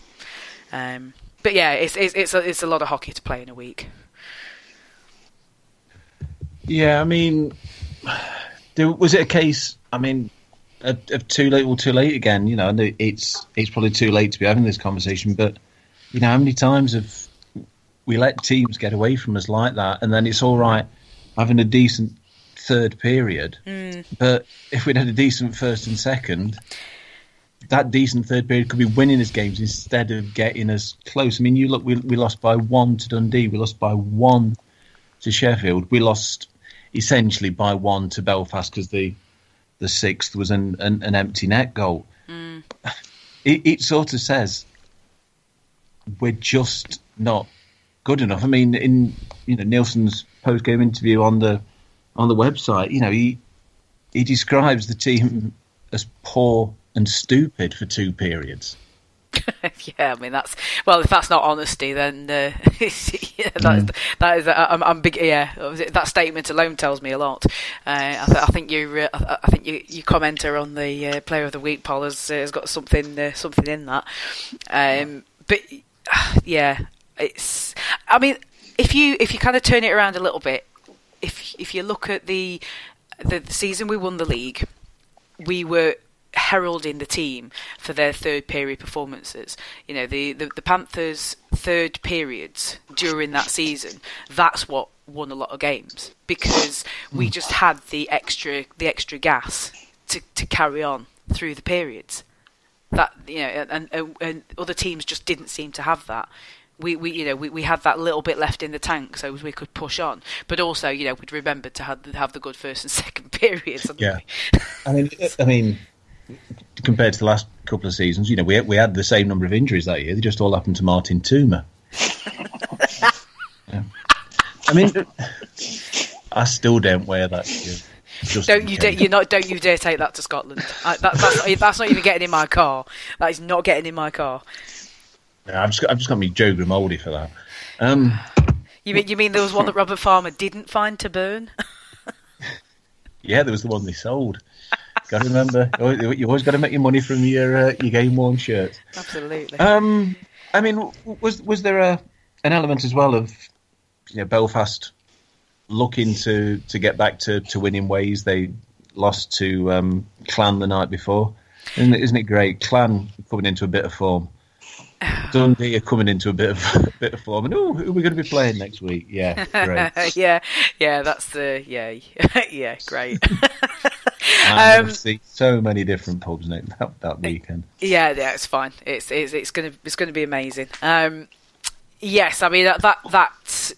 S2: But yeah, it's a lot of hockey to play in a week.
S3: Yeah, I mean, was it a case? I mean, of too late again. And it's probably too late to be having this conversation. But how many times have we let teams get away from us like that, and then it's all right having a decent third period. But if we'd had a decent first and second, that decent third period could be winning us games instead of getting us close. I mean, you look, we lost by 1 to Dundee, we lost by 1 to Sheffield, we lost essentially by 1 to Belfast because the 6th was an empty net goal. It sort of says we're just not good enough. I mean, in Nielsen's post-game interview on the website, he describes the team as poor and stupid for 2 periods.
S2: Yeah, I mean if that's not honesty, then that is I'm big. Yeah, that statement alone tells me a lot. I think your commenter on the Player of the Week poll has got something in that. But yeah, it's. I mean, if you kind of turn it around a little bit, if you look at the season we won the league, we were heralding the team for their third period performances. The Panthers' third periods during that season, that's what won a lot of games, because we just had the extra gas to carry on through the periods. That and other teams just didn't seem to have that. We had that little bit left in the tank, so we could push on. But also, we'd remembered to have the good first and second periods.
S3: Yeah, I mean, compared to the last couple of seasons, we had the same number of injuries that year. They just all happened to Martin Toomer. Yeah. I mean, I still don't wear that.
S2: Don't you dare take that to Scotland. That's not even getting in my car. That is not getting in my car.
S3: No, I've just got me Joe Grimaldi for that.
S2: You mean there was one that Robert Farmer didn't find to burn?
S3: Yeah, there was the one they sold. Got to remember, you always got to make your money from your game worn shirts.
S2: Absolutely.
S3: I mean, was there an element as well of Belfast looking to get back to winning ways. They lost to Clan the night before. Isn't it great? Clan coming into a bit of form. Dundee are coming into a bit of form. And who are we going to be playing next week? Yeah, great.
S2: yeah, that's the yeah, great.
S3: I'm going to see so many different pubs that weekend.
S2: Yeah, it's fine. It's going to be amazing. Yes, I mean that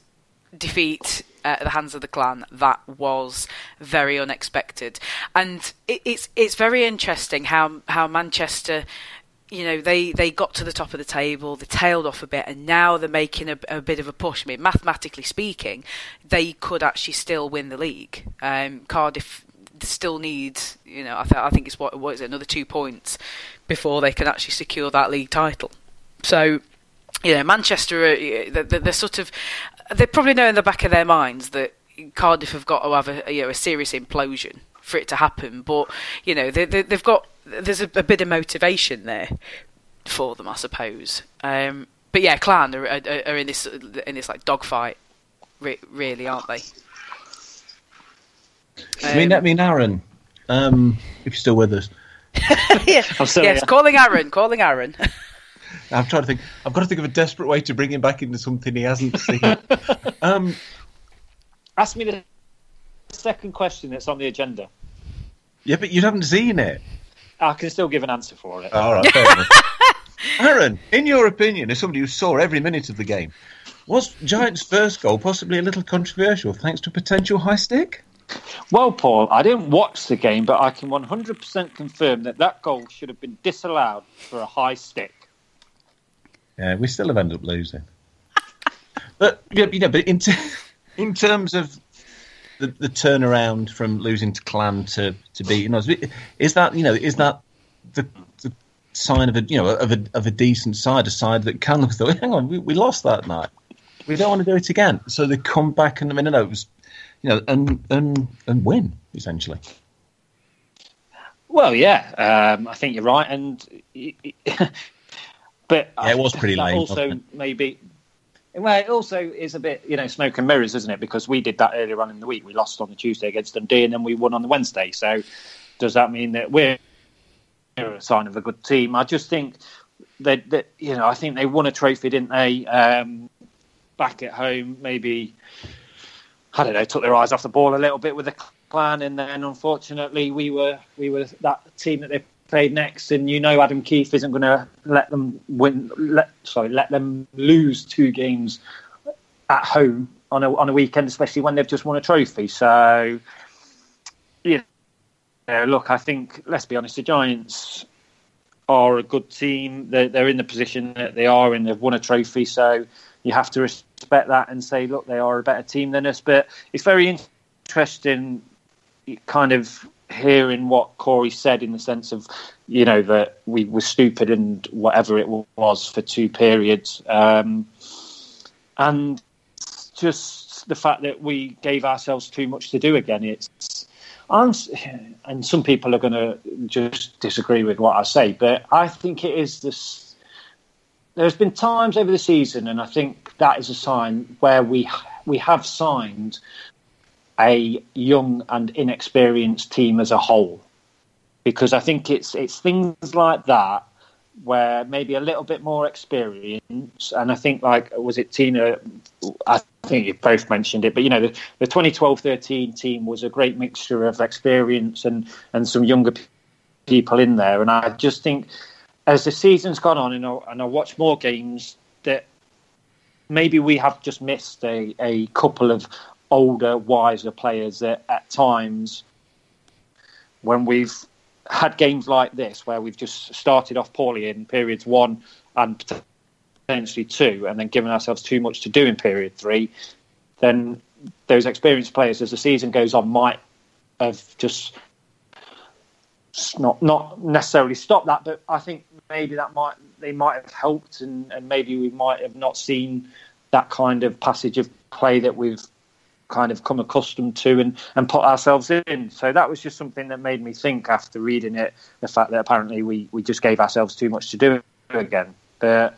S2: defeat at the hands of the Clan, that was very unexpected, and it's very interesting how Manchester, you know, they got to the top of the table, they tailed off a bit, and now they're making a bit of a push. I mean, mathematically speaking, they could actually still win the league. Cardiff still need, you know, I think it's what is it, another 2 points before they can actually secure that league title. So, you know, Manchester, they're sort of, they probably know in the back of their minds that Cardiff have got to have a serious implosion for it to happen. But, you know, there's a bit of motivation there for them, I suppose. But yeah, Clan are in this like dogfight, really, aren't they?
S3: I mean, Aaron, if you're still with us.
S2: Yes, calling Aaron.
S3: I'm trying to think. I've got to think of a desperate way to bring him back into something he hasn't seen.
S4: Ask me the second question that's on the agenda.
S3: Yeah, but you haven't seen it.
S4: I can still give an answer for it.
S3: All right, fair enough. Aaron, in your opinion, as somebody who saw every minute of the game, was Giants' first goal possibly a little controversial thanks to a potential high stick?
S4: Well, Paul, I didn't watch the game, but I can 100% confirm that goal should have been disallowed for a high stick.
S3: Yeah, we still have ended up losing. But in terms of the turnaround from losing to Clan to beating us, is that the sign of a decent side, a side that can look though, hang on, we lost that night, we don't want to do it again, so they come back and it was, and win essentially.
S4: Well, yeah, I think you're right, and. But
S3: yeah, it was pretty lame.
S4: Also, maybe. Well, it also is a bit, smoke and mirrors, isn't it? Because we did that earlier on in the week. We lost on the Tuesday against Dundee, and then we won on the Wednesday. So, does that mean that we're a sign of a good team? I just think that I think they won a trophy, didn't they? Back at home, maybe. I don't know. Took their eyes off the ball a little bit with the Clan, and then unfortunately we were that team that they played next, and Adam Keefe isn't going to let them let them lose 2 games at home on a weekend, especially when they've just won a trophy. So, look, I think, let's be honest, the Giants are a good team. They're in the position that they are, and they've won a trophy. So you have to respect that and say, look, they are a better team than us. But it's very interesting, kind of hearing what Corey said in the sense of, that we were stupid and whatever it was for 2 periods. And just the fact that we gave ourselves too much to do again. And some people are going to just disagree with what I say, but I think it is this. There's been times over the season, and I think that is a sign where we have signed a young and inexperienced team as a whole, because I think it's things like that where maybe a little bit more experience, and I think, like, was it Tina? I think you both mentioned it, but the 2012-13 team was a great mixture of experience and some younger people in there, and I just think as the season's gone on and I watch more games, that maybe we have just missed a couple of older, wiser players that at times when we've had games like this where we've just started off poorly in periods 1 and potentially 2 and then given ourselves too much to do in period 3, then those experienced players as the season goes on might have just not necessarily stopped that, but I think maybe they might have helped, and maybe we might have not seen that kind of passage of play that we've kind of come accustomed to and put ourselves in. So that was just something that made me think after reading it, the fact that apparently we just gave ourselves too much to do again. But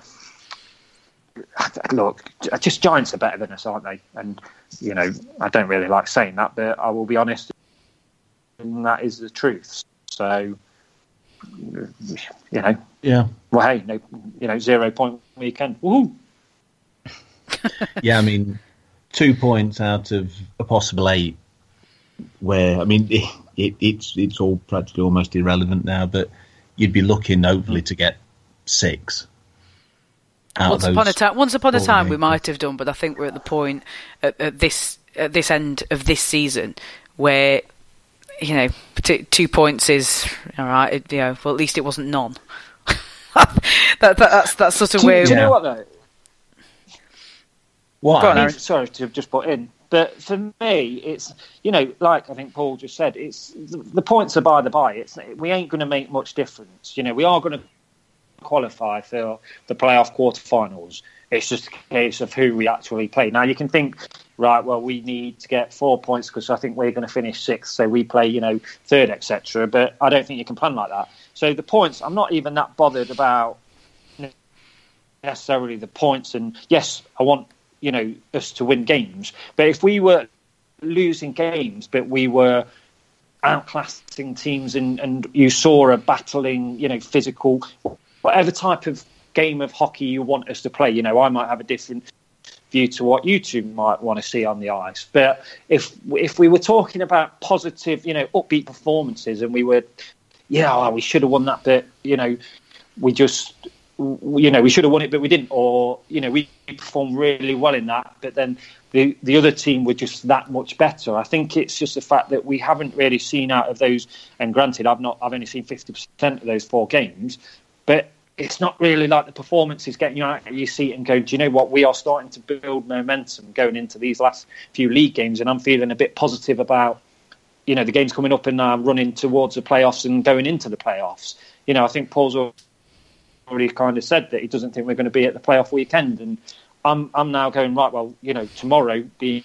S4: look, just Giants are better than us, aren't they? And I don't really like saying that, but I will be honest, and that is the truth. So,
S3: yeah.
S4: Well, hey, 0 point weekend. Woohoo!
S3: Yeah, I mean, 2 points out of a possible 8. Where it's all practically almost irrelevant now, but you'd be looking hopefully to get 6.
S2: Once upon a time, we might have done, but I think we're at the point at this end of this season where 2 points is all right. Well, at least it wasn't none. That's sort of where.
S4: Do you know what though?
S3: What?
S4: Go on, Aaron. Sorry to have just put in, but for me, it's like I think Paul just said, it's the points are by the by. We ain't going to make much difference. We are going to qualify for the playoff quarterfinals. It's just a case of who we actually play. Now you can think, right? Well, we need to get 4 points because I think we're going to finish 6th, so we play, third, etc. But I don't think you can plan like that. So the points, I'm not even that bothered about necessarily the points. And yes, I want us to win games. But if we were losing games, but we were outclassing teams, and you saw a battling, physical, whatever type of game of hockey you want us to play, I might have a different view to what you two might want to see on the ice. But if we were talking about positive, upbeat performances, and we were, we should have won that, but we just. We should have won it, but we didn't. Or, we performed really well in that, but then the other team were just that much better. I think it's just the fact that we haven't really seen out of those, and granted, I've only seen 50% of those 4 games, but it's not really like the performances getting you out of your seat and going, do you know what, we are starting to build momentum going into these last few league games, and I'm feeling a bit positive about, the games coming up and running towards the playoffs and going into the playoffs. I think Paul's already kind of said that he doesn't think we're going to be at the playoff weekend, and I'm now going, right, well, tomorrow being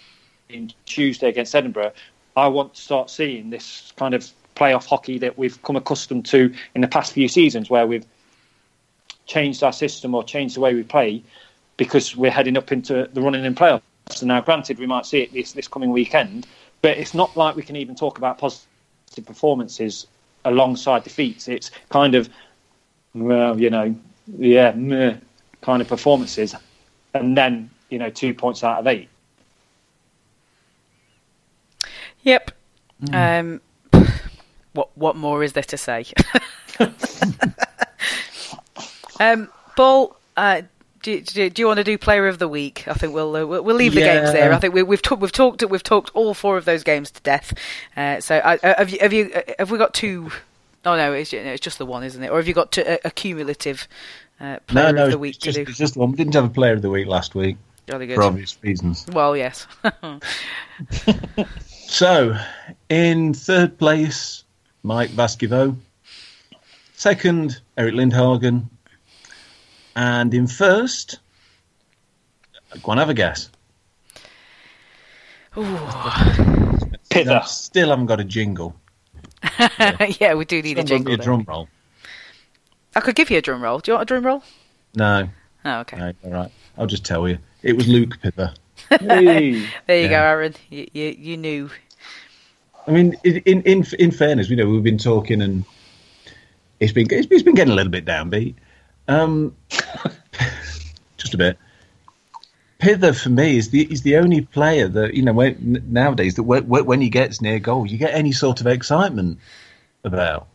S4: Tuesday against Edinburgh, I want to start seeing this kind of playoff hockey that we've come accustomed to in the past few seasons, where we've changed our system or changed the way we play because we're heading up into the running in playoffs. And now, granted, we might see it this coming weekend, but it's not like we can even talk about positive performances alongside defeats. It's kind of, kind of performances, and then 2 points out of 8.
S2: Yep. What more is there to say? Paul, do you want to do Player of the Week? I think we'll leave the games there. I think we've talked all 4 of those games to death. So have we got 2? Oh no, it's just the one, isn't it? Or have you got a cumulative Player of the Week to do?
S3: It's just the one. We didn't have a Player of the Week last week.
S2: Jolly good.
S3: For obvious reasons.
S2: Well, yes.
S3: So, in 3rd place, Mike Vasquevo. 2nd, Eric Lindhagen. And in 1st, go on, have a guess.
S4: Pither.
S3: Still haven't got a jingle.
S2: Yeah, we do need a jingle.
S3: A drum roll.
S2: I could give you a drum roll. Do you want a drum roll?
S3: No.
S2: Oh, okay.
S3: No, all right. I'll just tell you. It was Luke Pither.
S2: There you go, Aaron. You knew.
S3: I mean, in fairness, we've been talking, and it's been getting a little bit downbeat. Just a bit. Pither for me is the only player that nowadays that when he gets near goal, you get any sort of excitement about.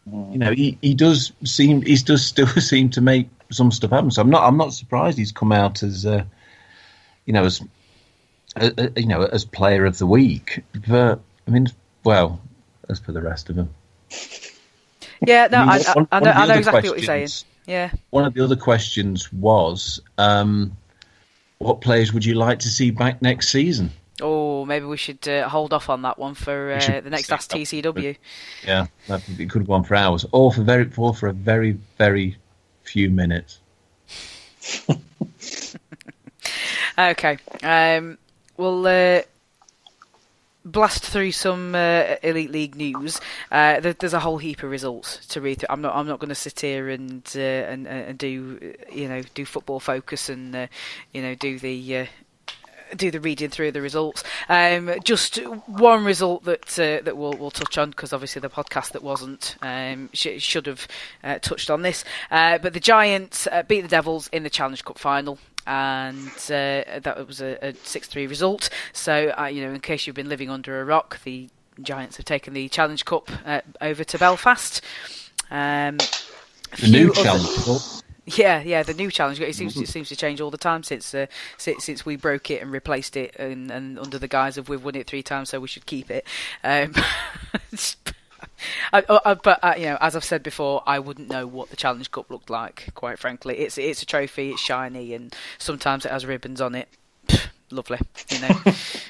S3: He does still seem to make some stuff happen. So I'm not surprised he's come out as as Player of the Week. But I mean, well, as for the rest of them.
S2: Yeah, no, I know exactly what you're saying. Yeah.
S3: One of the other questions was, what players would you like to see back next season?
S2: Oh, maybe we should hold off on that one for the next Ask TCW.
S3: Yeah, it could go on for hours, or for a very, very few minutes.
S2: Okay. We'll blast through some Elite League news. There's a whole heap of results to read through. I'm not going to sit here and do do Football Focus and do the do the reading through the results. Just one result that we'll touch on, because obviously the podcast that wasn't should have touched on this. But the Giants beat the Devils in the Challenge Cup final. And that was a 6-3 result. So, in case you've been living under a rock, the Giants have taken the Challenge Cup over to Belfast.
S3: The new Challenge Cup.
S2: Yeah, the new Challenge Cup. It seems to change all the time since we broke it and replaced it, and under the guise of we've won it 3 times, so we should keep it. But as I've said before, I wouldn't know what the Challenge Cup looked like. Quite frankly, it's a trophy. It's shiny, and sometimes it has ribbons on it. Lovely,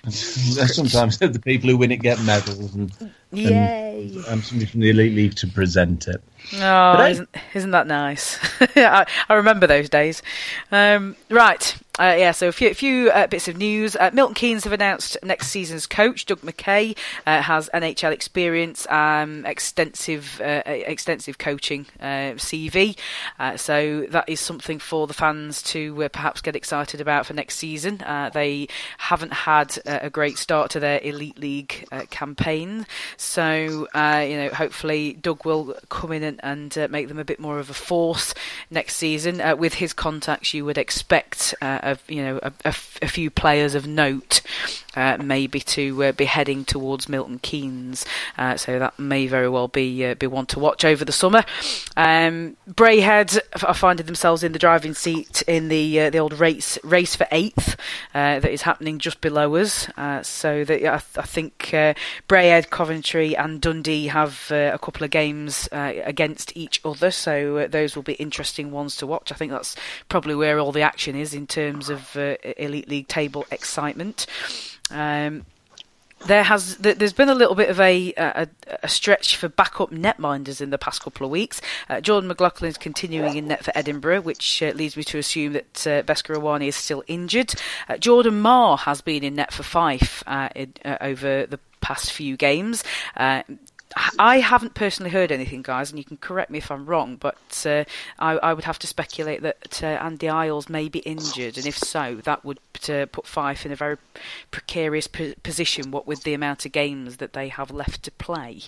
S3: Sometimes the people who win it get medals, and somebody from the Elite League to present it.
S2: Oh, isn't that nice? I remember those days. Right. So a few bits of news. Milton Keynes have announced next season's coach. Doug McKay has NHL experience, extensive coaching CV. So that is something for the fans to perhaps get excited about for next season. They haven't had a great start to their Elite League campaign. So, hopefully Doug will come in and make them a bit more of a force next season. With his contacts, you would expect a few players of note maybe to be heading towards Milton Keynes. So that may very well be one to watch over the summer. Braehead are finding themselves in the driving seat in the old race for 8th that is happening just below us. So that I think Braehead, Coventry and Dundee have a couple of games against each other. So those will be interesting ones to watch. I think that's probably where all the action is in terms of Elite League table excitement. There's been a little bit of a stretch for backup netminders in the past couple of weeks. Jordan McLaughlin's continuing in net for Edinburgh, which leads me to assume that Beskar Awani is still injured. Jordan Marr has been in net for Fife over the past few games. I haven't personally heard anything, guys, and you can correct me if I'm wrong, but I would have to speculate that Andy Isles may be injured, and if so, that would put Fife in a very precarious position, what with the amount of games that they have left to play.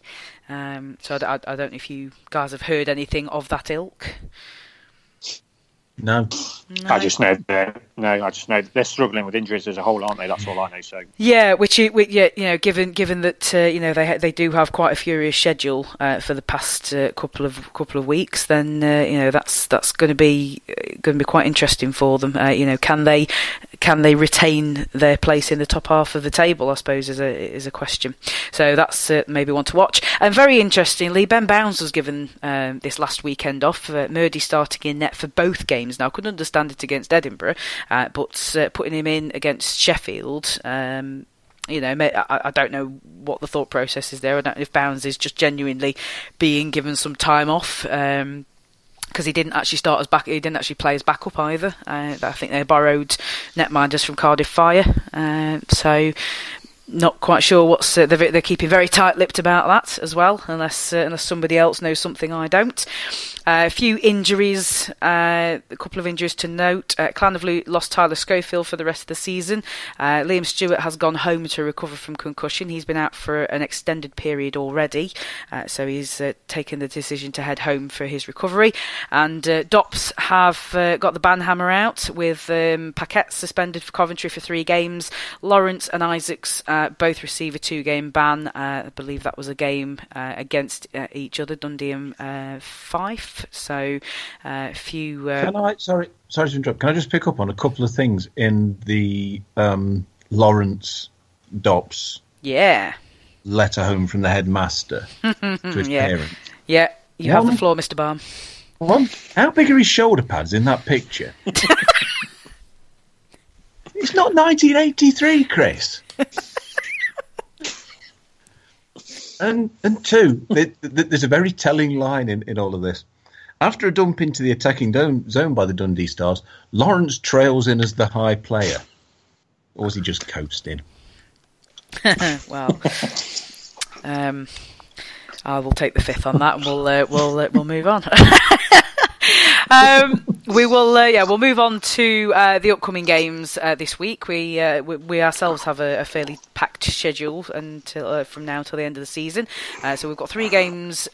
S2: So I don't know if you guys have heard anything of that ilk.
S3: No.
S4: I just know they're struggling with injuries as a whole, aren't they? That's all I know. So
S2: yeah, given that they do have quite a furious schedule for the past couple of weeks, then that's going to be quite interesting for them. Can they retain their place in the top half of the table? I suppose is a question. So that's maybe one to watch. And very interestingly, Ben Bounds was given this last weekend off. Murdy starting in net for both games. Now, I couldn't understand it against Edinburgh, but putting him in against Sheffield, I don't know what the thought process is there. I don't know if Bounds is just genuinely being given some time off, because he didn't actually start as back. He didn't actually play as backup either. I think they borrowed netminders from Cardiff Fire, so. Not quite sure what's. They're keeping very tight-lipped about that as well, unless somebody else knows something I don't. A few injuries, a couple of injuries to note. Clan of Lute lost Tyler Schofield for the rest of the season. Liam Stewart has gone home to recover from concussion. He's been out for an extended period already, so he's taken the decision to head home for his recovery. And Dops have got the banhammer out, with Paquette suspended for Coventry for 3 games. Lawrence and Isaacs both receive a 2-game ban. I believe that was a game against each other, Dundee and Fife. So a few.
S3: Sorry to interrupt. Can I just pick up on a couple of things in the Lawrence Dops?
S2: Yeah.
S3: Letter home from the headmaster to his parents.
S2: Yeah, you have the floor, Mr. Balm.
S3: How big are his shoulder pads in that picture? It's not 1983, Chris. And 2, there's a very telling line in all of this. After a dump into the attacking zone by the Dundee Stars, Lawrence trails in as the high player. Or was he just coasting?
S2: Well, I will take the 5th on that, and we'll move on. We will, we'll move on to the upcoming games this week. We ourselves have a fairly packed schedule until from now till the end of the season. So we've got 3 games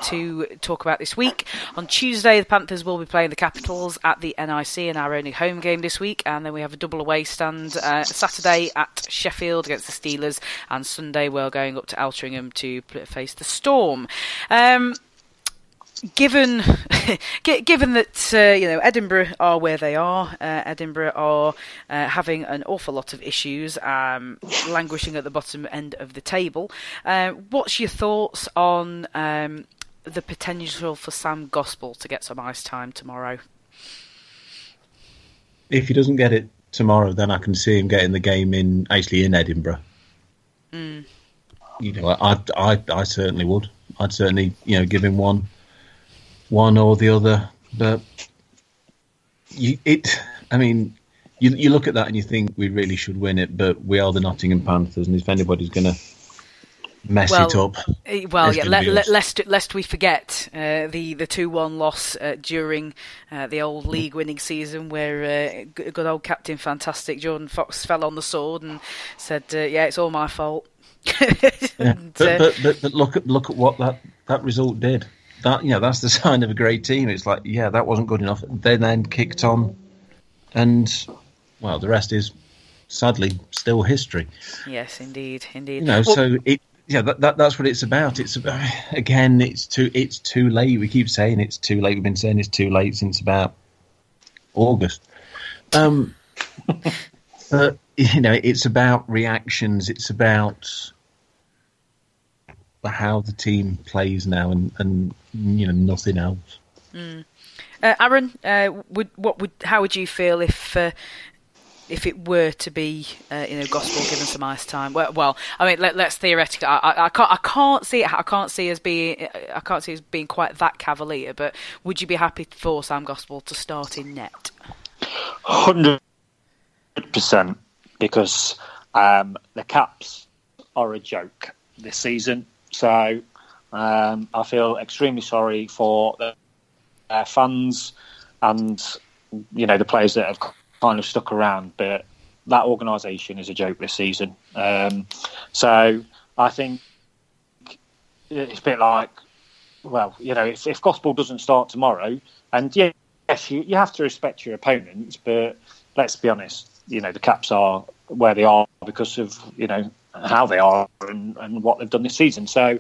S2: to talk about this week. On Tuesday, the Panthers will be playing the Capitals at the NIC in our only home game this week, and then we have a double away stand Saturday at Sheffield against the Steelers, and Sunday we're going up to Altrincham to face the Storm. Given that Edinburgh are where they are, Edinburgh are having an awful lot of issues, languishing at the bottom end of the table. What's your thoughts on the potential for Sam Gospel to get some ice time tomorrow?
S3: If he doesn't get it tomorrow, then I can see him getting the game in Edinburgh. Mm. I certainly would. I'd certainly give him one or the other, but you look at that and you think we really should win it, but we are the Nottingham Panthers, and if anybody's going to mess it up,
S2: lest we forget the 2-1 loss during the old league winning season, where good old Captain Fantastic Jordan Fox fell on the sword and said, it's all my fault.
S3: But look at what that result did. That's the sign of a great team. It's like, that wasn't good enough. They then kicked on, and the rest is sadly still history.
S2: Yes, indeed.
S3: So that's what it's about. It's about, again, it's too late. We keep saying it's too late. We've been saying it's too late since about August. But it's about reactions. It's about how the team plays now, and nothing else.
S2: Aaron, how would you feel if it were to be Gospel given some ice time? Well, I mean, let's theoretically. I can't see it. I can't see as being quite that cavalier. But would you be happy for Sam Gospel to start in net?
S4: 100%, because the Caps are a joke this season. So I feel extremely sorry for the fans and the players that have kind of stuck around, but that organisation is a joke this season. So I think it's a bit like, if Gospel doesn't start tomorrow, and yes, you have to respect your opponents, but let's be honest, the Caps are where they are because of how they are and what they've done this season. So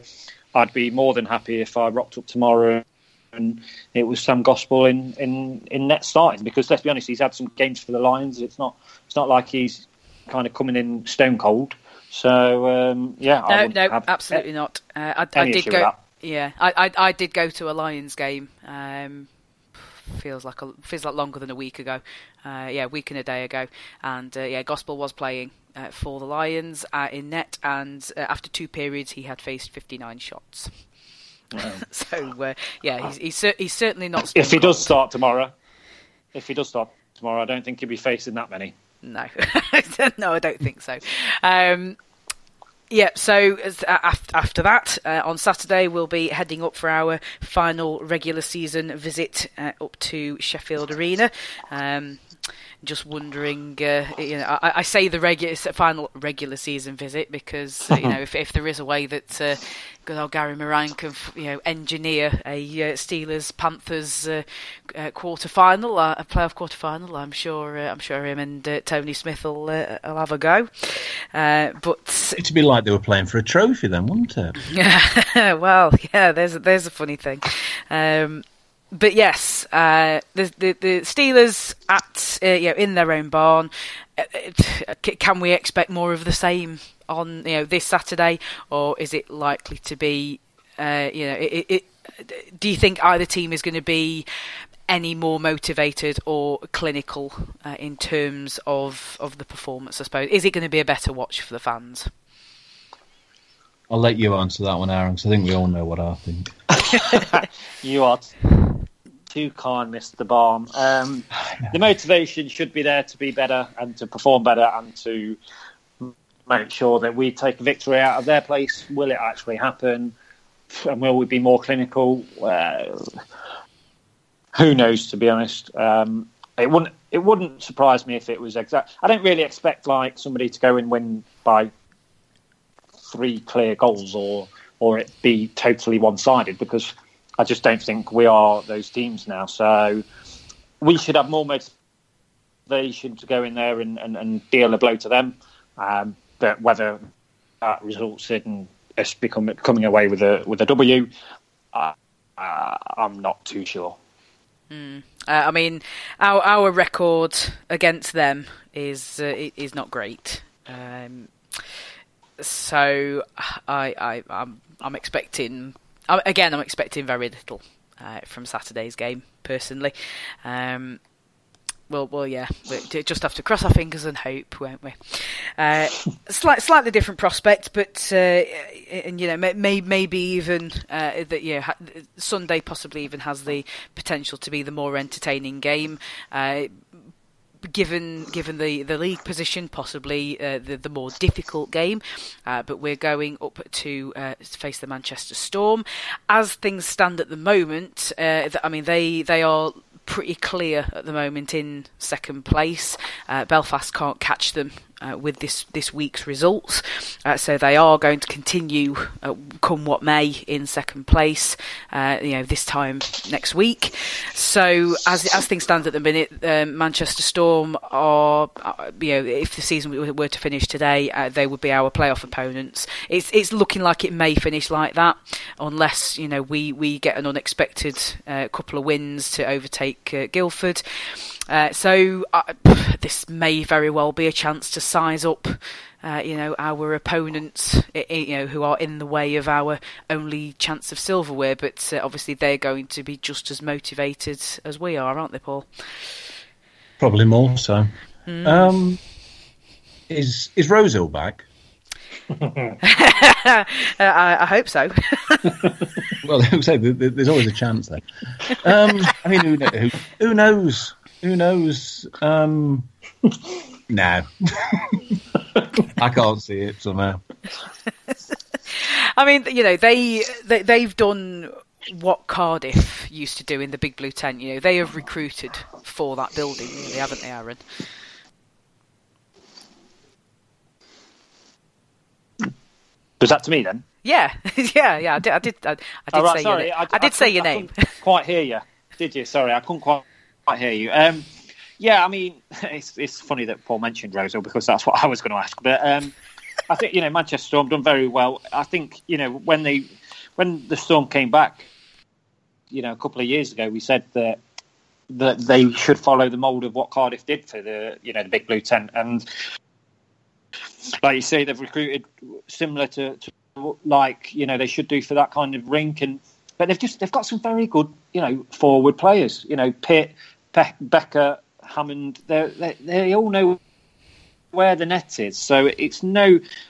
S4: I'd be more than happy if I rocked up tomorrow and it was Sam Gospel in net starting, because let's be honest, he's had some games for the Lions. It's not like he's kind of coming in stone cold. So
S2: no, absolutely not. I did go. Yeah, I did go to a Lions game. Feels like longer than a week ago. A week and a day ago, and Gospel was playing for the Lions in net, and after 2 periods he had faced 59 shots. Wow. So he's certainly not.
S4: If he does start tomorrow, I don't think he'll be facing that many.
S2: No, no, I don't think so. So after that, on Saturday, we'll be heading up for our final regular season visit up to Sheffield Arena. Just wondering, I say the final regular season visit because if there is a way that good old Gary Moran can engineer a Steelers Panthers quarter final, a playoff quarter final, I'm sure him and Tony Smith will have a go. But
S3: it'd be like they were playing for a trophy then, wouldn't it?
S2: Well, there's a funny thing. But yes, the Steelers at in their own barn. Can we expect more of the same on this Saturday, or is it likely to be? Do you think either team is going to be any more motivated or clinical in terms of the performance? I suppose, is it going to be a better watch for the fans?
S3: I'll let you answer that one, Aaron, because I think we all know what I think.
S4: You are too kind, Mr. Balm. The motivation should be there to be better and to perform better and to make sure that we take a victory out of their place. Will it actually happen? And will we be more clinical? who knows? To be honest, it wouldn't surprise me if it was exact. I don't really expect like somebody to go and win by 3 clear goals or it be totally one-sided, because I just don't think we are those teams now. So we should have more motivation to go in there and deal a blow to them. But whether that results in us coming away with a W, I'm not too sure.
S2: I mean, our record against them is not great. So I'm expecting. Again, I'm expecting very little from Saturday's game, personally. Well, yeah, we just have to cross our fingers and hope, won't we? Slightly different prospect, but and maybe even that Sunday possibly even has the potential to be the more entertaining game. Given the league position, possibly the more difficult game, but we're going up to face the Manchester Storm. As things stand at the moment, they are pretty clear at the moment in second place. Belfast can't catch them with this week's results, so they are going to continue come what may in second place this time next week. So as things stand at the minute, Manchester Storm are if the season were to finish today, they would be our playoff opponents. It's looking like it may finish like that, unless we get an unexpected couple of wins to overtake Guildford. So this may very well be a chance to size up, our opponents, who are in the way of our only chance of silverware. But obviously they're going to be just as motivated as we are, aren't they, Paul?
S3: Probably more so. Is Rosehill back?
S2: I hope so.
S3: Well, there's always a chance there. I mean, who knows? Who knows? No. I can't see it somehow.
S2: I mean, they've done what Cardiff used to do in the Big Blue Tent. They have recruited for that building, really, haven't they, Aaron?
S4: Was that to me then?
S2: Yeah, yeah. I did say your name. I did say your name.
S4: Couldn't quite hear you, did you? Sorry, I couldn't quite hear you. Yeah, I mean, it's funny that Paul mentioned Rosehill, because that's what I was going to ask. But I think Manchester Storm done very well. I think when the Storm came back, a couple of years ago, we said that they should follow the mould of what Cardiff did for the the Big Blue Tent, and like you say, they've recruited similar to like they should do for that kind of rink, but they've got some very good forward players. Pitt, Becker, Hammond. They all know where the net is, so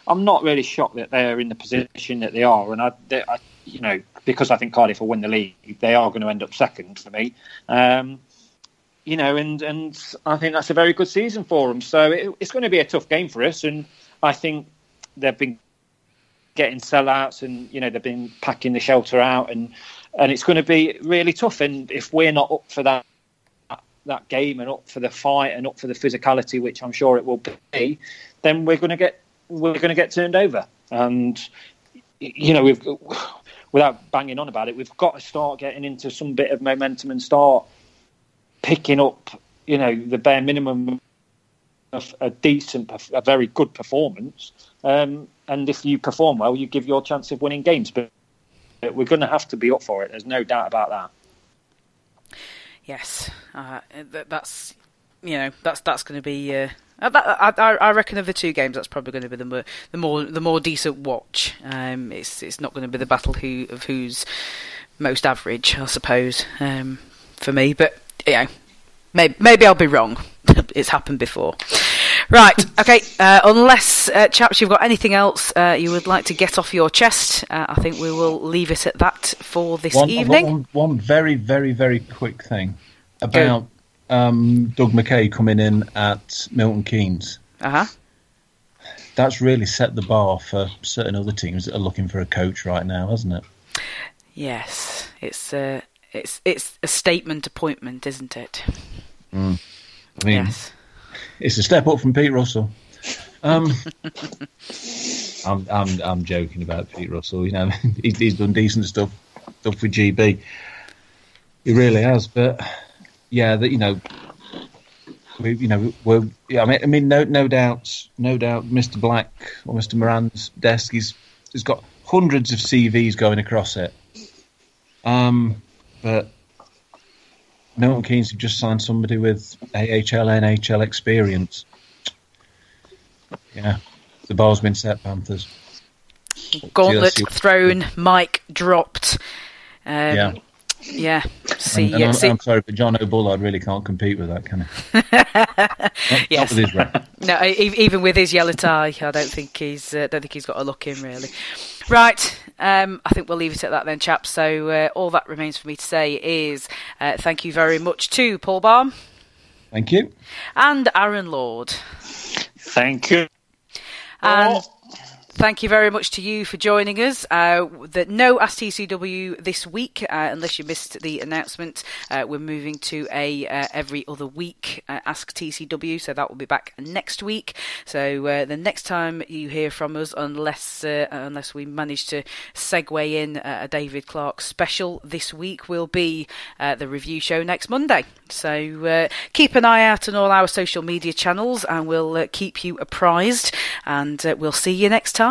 S4: I'm not really shocked that they're in the position that they are, and I because I think Cardiff will win the league, they are going to end up second for me. And I think that's a very good season for them. So it's going to be a tough game for us, and I think they've been getting sellouts, and they've been packing the shelter out, and it's going to be really tough. And if we're not up for that game, and up for the fight, and up for the physicality, which I'm sure it will be, then we're going to get turned over. And without banging on about it, we've got to start getting into some bit of momentum and start picking up, the bare minimum of a very good performance. And if you perform well, you give your chance of winning games. But we're going to have to be up for it. There's no doubt about that.
S2: Yes, that's going to be. I reckon of the two games, that's probably going to be the more decent watch. It's not going to be the battle of who's most average, I suppose, for me. But maybe I'll be wrong. It's happened before. Right, okay. Unless, chaps, you've got anything else you would like to get off your chest, I think we will leave it at that for this evening.
S3: One very, very, very quick thing about Doug McKay coming in at Milton Keynes.
S2: Uh-huh.
S3: That's really set the bar for certain other teams that are looking for a coach right now, hasn't it?
S2: Yes, It's a statement appointment, isn't it?
S3: I mean,
S2: Yes.
S3: it's a step up from Pete Russell. I'm joking about Pete Russell. You know, he's done decent stuff with GB. He really has. But yeah, that I mean, no doubt, Mr. Black or Mr. Moran's desk he's got hundreds of CVs going across it. But Milton Keynes have just signed somebody with AHL, NHL experience. Yeah, the bar's been set, Panthers.
S2: Gauntlet thrown, mic dropped.
S3: Yeah.
S2: I'm
S3: sorry, but John O'Bullard really can't compete with that, can he? Not with his rep.
S2: No, even with his yellow tie, I don't think he's got a look in really. Right, I think we'll leave it at that then, chaps. So all that remains for me to say is thank you very much to Paul Balm.
S3: Thank you.
S2: And Aaron Lord.
S4: Thank you.
S2: And thank you very much to you for joining us. No Ask TCW this week, unless you missed the announcement. We're moving to a every other week Ask TCW, so that will be back next week. So the next time you hear from us, unless we manage to segue in a David Clark special this week, will be the review show next Monday. So keep an eye out on all our social media channels, and we'll keep you apprised. And we'll see you next time.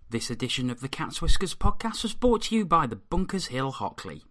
S1: This edition of the Cat's Whiskers podcast was brought to you by the Bunkers Hill Hockley.